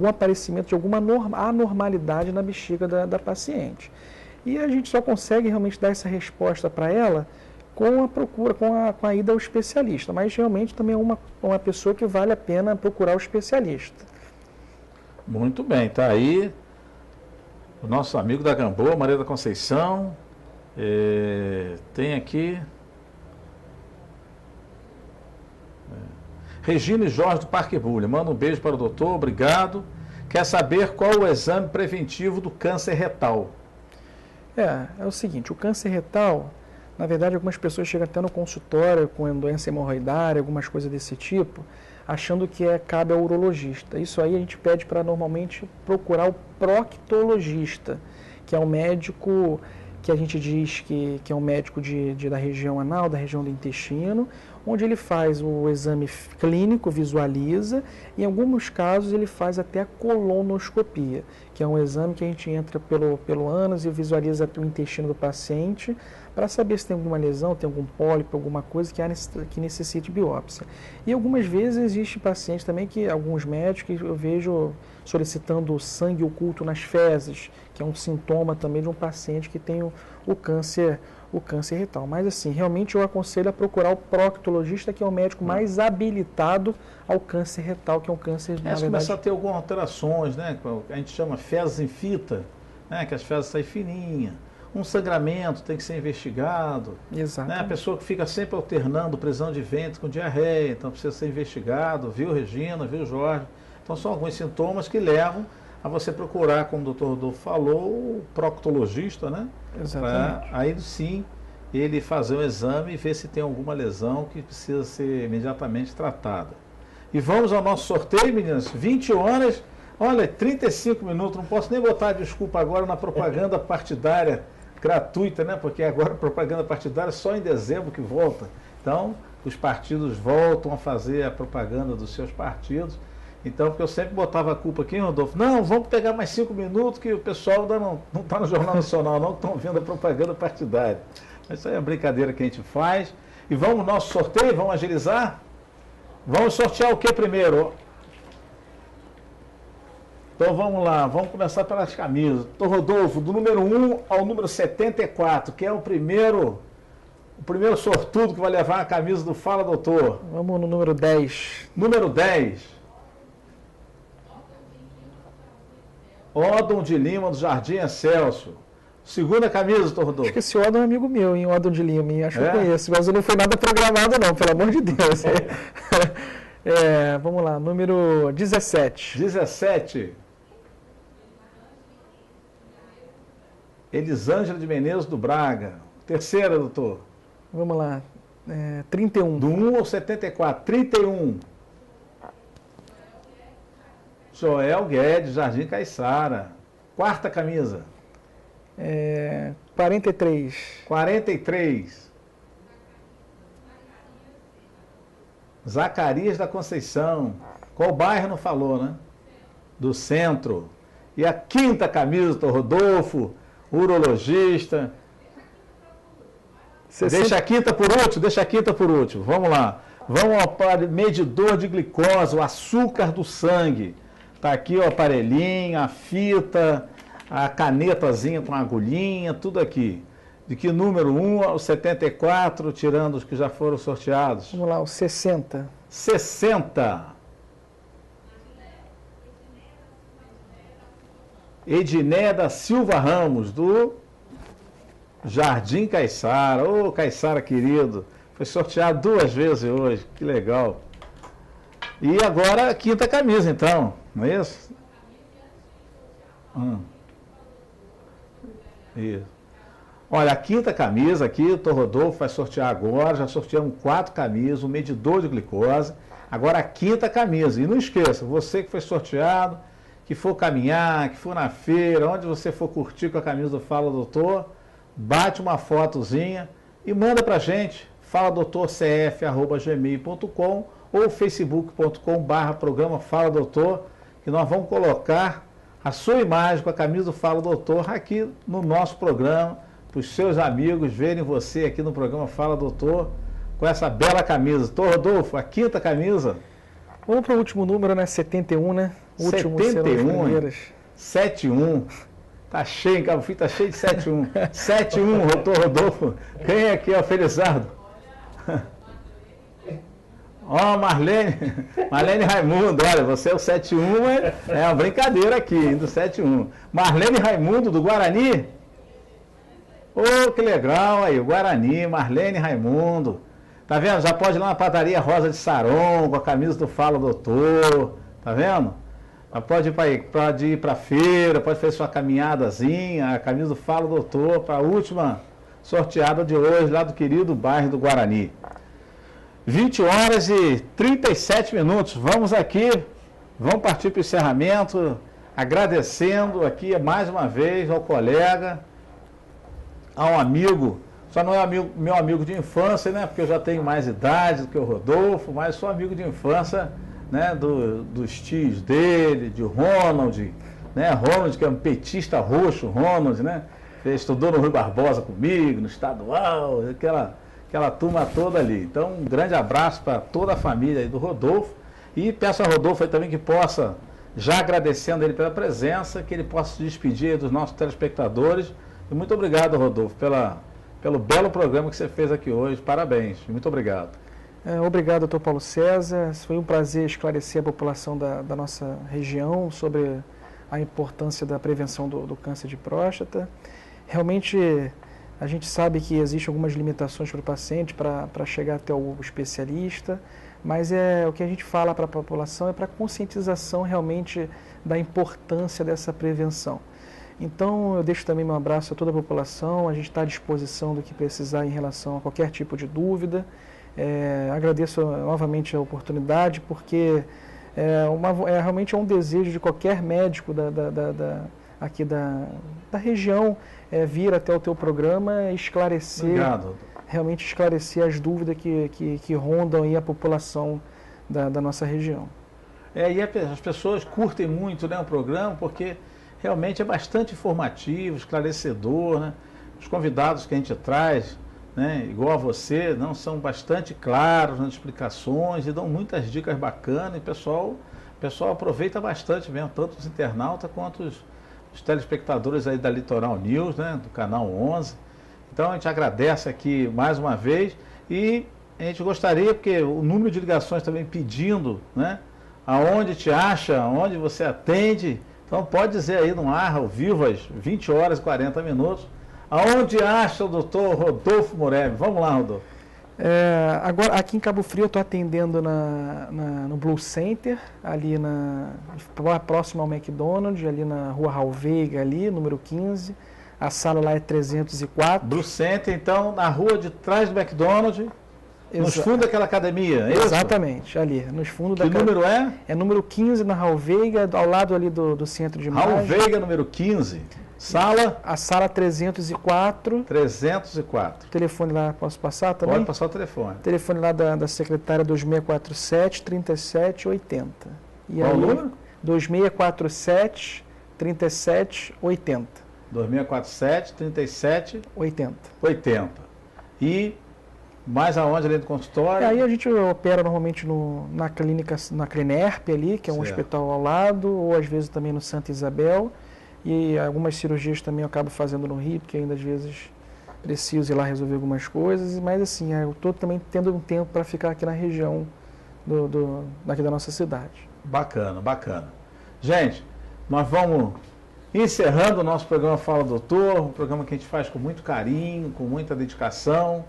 aparecimento de alguma anormalidade na bexiga da paciente. E a gente só consegue realmente dar essa resposta para ela com a procura, com a ida ao especialista, mas realmente também é uma pessoa que vale a pena procurar o especialista. Muito bem, tá aí o nosso amigo da Gamboa, Maria da Conceição. Tem aqui Regina Jorge do Parque Bulha, manda um beijo para o doutor, obrigado. Quer saber qual o exame preventivo do câncer retal? É o seguinte, o câncer retal, na verdade, algumas pessoas chegam até no consultório com doença hemorroidária, algumas coisas desse tipo, achando que cabe ao urologista. Isso aí a gente pede para normalmente procurar o proctologista, que é um médico que a gente diz que é um médico da região anal, da região do intestino, onde ele faz o exame clínico, visualiza, e em alguns casos ele faz até a colonoscopia, que é um exame que a gente entra pelo ânus e visualiza o intestino do paciente para saber se tem alguma lesão, tem algum pólipo, alguma coisa que necessite biópsia. E algumas vezes existe paciente também alguns médicos eu vejo solicitando sangue oculto nas fezes, que é um sintoma também de um paciente que tem o câncer retal. Mas assim, realmente eu aconselho a procurar o proctologista, que é o médico mais habilitado ao câncer retal, que é um câncer, na verdade... começar a ter algumas alterações, né? A gente chama fezes em fita, né? Que as fezes saem fininhas. Um sangramento tem que ser investigado. Exato. Né? A pessoa que fica sempre alternando prisão de ventre com diarreia, então precisa ser investigado, viu, Regina, viu, Jorge? Então são alguns sintomas que levam a você procurar, como o doutor Rodolfo falou, o proctologista, né? Exatamente. Aí sim ele fazer um exame e ver se tem alguma lesão que precisa ser imediatamente tratada. E vamos ao nosso sorteio, meninas. 20 horas, olha, 35 minutos, não posso nem botar desculpa agora na propaganda partidária gratuita, né? Porque agora a propaganda partidária é só em dezembro que volta. Então, os partidos voltam a fazer a propaganda dos seus partidos. Então, porque eu sempre botava a culpa aqui, Rodolfo, não, vamos pegar mais 5 minutos que o pessoal ainda não está no Jornal Nacional, não, estão vendo a propaganda partidária. Mas isso aí é uma brincadeira que a gente faz. E vamos ao nosso sorteio, vamos agilizar? Vamos sortear o que primeiro? Então vamos lá, vamos começar pelas camisas. Então, Rodolfo, do número 1 ao número 74, que é o primeiro sortudo que vai levar a camisa do Fala Doutor. Vamos no número 10. Número 10. Odon de Lima, do Jardim Excelso. Segunda camisa, doutor Rodolfo. Acho que esse Odon é amigo meu, hein? Odon de Lima, hein? Acho que eu conheço, mas não foi nada programado não, pelo amor de Deus. Vamos lá, número 17. 17. Elisângela de Menezes do Braga. Terceira, doutor. Vamos lá, 31. Do 1 ao 74, 31. Joel Guedes, Jardim Caiçara. Quarta camisa. 43. 43. Zacarias da Conceição. Qual bairro não falou, né? Do centro. E a quinta camisa, doutor Rodolfo, urologista. Deixa a quinta por último. Vamos lá. Vamos ao medidor de glicose, o açúcar do sangue. Está aqui o aparelhinho, a fita, a canetazinha com a agulhinha, tudo aqui. De que número 1 ao 74, tirando os que já foram sorteados? Vamos lá, o 60. 60. Ediné da Silva Ramos, do Jardim Caiçara. Ô, Caiçara querido, foi sorteado 2 vezes hoje, que legal. E agora a quinta camisa, então, não é isso? Isso. Olha, a quinta camisa aqui, o doutor Rodolfo vai sortear agora, já sorteamos 4 camisas, um medidor de glicose, agora a quinta camisa. E não esqueça, você que foi sorteado, que for caminhar, que for na feira, onde você for curtir com a camisa do Fala Doutor, bate uma fotozinha e manda pra gente, faladoutorcf@gmail.com ou facebook.com/programa Fala Doutor, que nós vamos colocar a sua imagem com a camisa do Fala Doutor aqui no nosso programa, para os seus amigos verem você aqui no programa Fala Doutor com essa bela camisa. Doutor Rodolfo, a quinta camisa. Vamos para o último número, né? 71, né? Último 71, 71. Tá cheio, em Cabo Frio, tá cheio de 71. 71, doutor Rodolfo. Quem é aqui, ó, Felizardo? Ó, Marlene Raimundo, olha, você é o 71, é uma brincadeira aqui, do 71. Marlene Raimundo, do Guarani. Ô, que legal aí, o Guarani, Marlene Raimundo. Tá vendo? Já pode ir lá na padaria Rosa de Saron, com a camisa do Fala Doutor. Tá vendo? Já pode ir para feira, pode fazer sua caminhadazinha, a camisa do Fala Doutor, para a última sorteada de hoje, lá do querido bairro do Guarani. 20h37. Vamos aqui, vamos partir para o encerramento, agradecendo aqui mais uma vez ao colega, ao amigo, só não é meu amigo de infância, né, porque eu já tenho mais idade do que o Rodolfo, mas sou amigo de infância, né, dos tios dele, de Ronald, né, Ronald que é um petista roxo, Ronald, né, ele estudou no Rui Barbosa comigo, no estadual, aquela turma toda ali. Então, um grande abraço para toda a família aí do Rodolfo e peço ao Rodolfo aí também que possa, já agradecendo ele pela presença, que ele possa se despedir dos nossos telespectadores. E muito obrigado, Rodolfo, pelo belo programa que você fez aqui hoje. Parabéns. Muito obrigado. Obrigado, doutor Paulo César. Foi um prazer esclarecer a população da nossa região sobre a importância da prevenção do câncer de próstata. Realmente, a gente sabe que existem algumas limitações para o paciente para chegar até o especialista, mas o que a gente fala para a população é para conscientização realmente da importância dessa prevenção. Então, eu deixo também meu abraço a toda a população, a gente está à disposição do que precisar em relação a qualquer tipo de dúvida. Agradeço novamente a oportunidade, porque realmente é um desejo de qualquer médico aqui da região vir até o teu programa e esclarecer, obrigado, realmente esclarecer as dúvidas que rondam aí a população da nossa região. E as pessoas curtem muito, né, o programa, porque realmente é bastante informativo, esclarecedor, né? Os convidados que a gente traz, né, igual a você, não, são bastante claros nas explicações e dão muitas dicas bacanas, e o pessoal aproveita bastante mesmo, tanto os internautas quanto os telespectadores aí da Litoral News, né, do canal 11. Então a gente agradece aqui mais uma vez e a gente gostaria, porque o número de ligações também pedindo, né, aonde te acha, aonde você atende, então pode dizer aí no ar, ao vivo, às 20 horas e 40 minutos, aonde acha o doutor Rodolfo Mureb? Vamos lá, Rodolfo. Agora, aqui em Cabo Frio, eu estou atendendo no Blue Center, ali próximo ao McDonald's, ali na rua Raul Veiga, ali, número 15. A sala lá é 304. Blue Center, então, na rua de trás do McDonald's, nos fundos daquela academia, é isso? Exatamente, ali, nos fundos da academia. Que número é? É número 15, na Raul Veiga, ao lado ali do centro de imagem. Raul Veiga, número 15. Sala? A sala 304. 304. O telefone lá, posso passar também? Pode passar o telefone. O telefone lá da secretária 2647-3780. Qual o número? 2647-3780. 2647-3780. E mais aonde ali do consultório? Aí a gente opera normalmente na clínica, na Clinerp ali, que é um hospital ao lado, ou às vezes também no Santa Isabel. E algumas cirurgias também eu acabo fazendo no Rio, porque ainda às vezes preciso ir lá resolver algumas coisas. Mas assim, eu estou também tendo um tempo para ficar aqui na região daqui da nossa cidade. Bacana, bacana. Gente, nós vamos encerrando o nosso programa Fala Doutor, um programa que a gente faz com muito carinho, com muita dedicação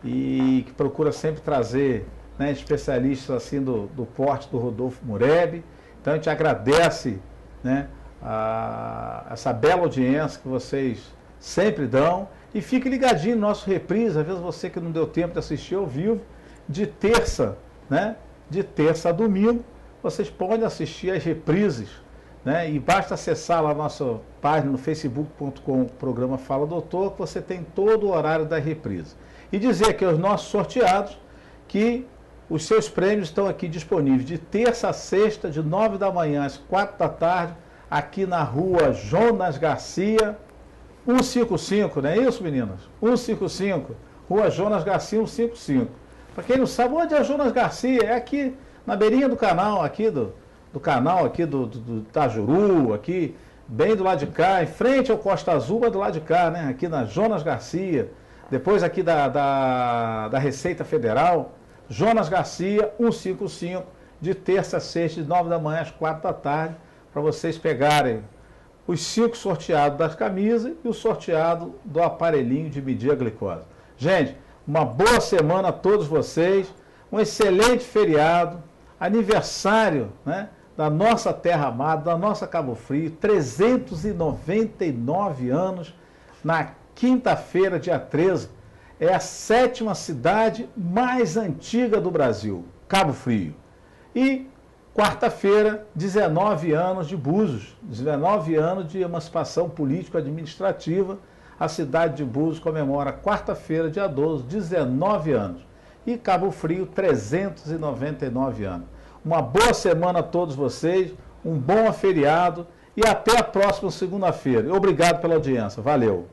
e que procura sempre trazer, né, especialistas assim do porte do Rodolfo Mureb. Então a gente agradece, né, essa bela audiência que vocês sempre dão, e fique ligadinho no nosso reprise, às vezes você que não deu tempo de assistir ao vivo, de terça, né, de terça a domingo, vocês podem assistir as reprises, né, e basta acessar lá a nossa página no facebook.com, programa Fala Doutor, que você tem todo o horário da reprise. E dizer aqui aos nossos sorteados que os seus prêmios estão aqui disponíveis de terça a sexta, de 9 da manhã às 4 da tarde, aqui na rua Jonas Garcia, 155, não é isso, meninas? 155, rua Jonas Garcia, 155. Para quem não sabe, onde é Jonas Garcia? É aqui, na beirinha do canal, aqui do canal, aqui do Itajuru, aqui, bem do lado de cá, em frente ao Costa Azul, mas do lado de cá, né? Aqui na Jonas Garcia, depois aqui da Receita Federal, Jonas Garcia, 155, de terça a sexta, de 9 da manhã às 4 da tarde, para vocês pegarem os 5 sorteados das camisas e o sorteado do aparelhinho de medir a glicose. Gente, uma boa semana a todos vocês, um excelente feriado, aniversário, né, da nossa terra amada, da nossa Cabo Frio, 399 anos, na quinta-feira, dia 13, é a 7ª cidade mais antiga do Brasil, Cabo Frio. E quarta-feira, 19 anos de Búzios, 19 anos de emancipação político-administrativa. A cidade de Búzios comemora quarta-feira, dia 12, 19 anos. E Cabo Frio, 399 anos. Uma boa semana a todos vocês, um bom feriado e até a próxima segunda-feira. Obrigado pela audiência. Valeu!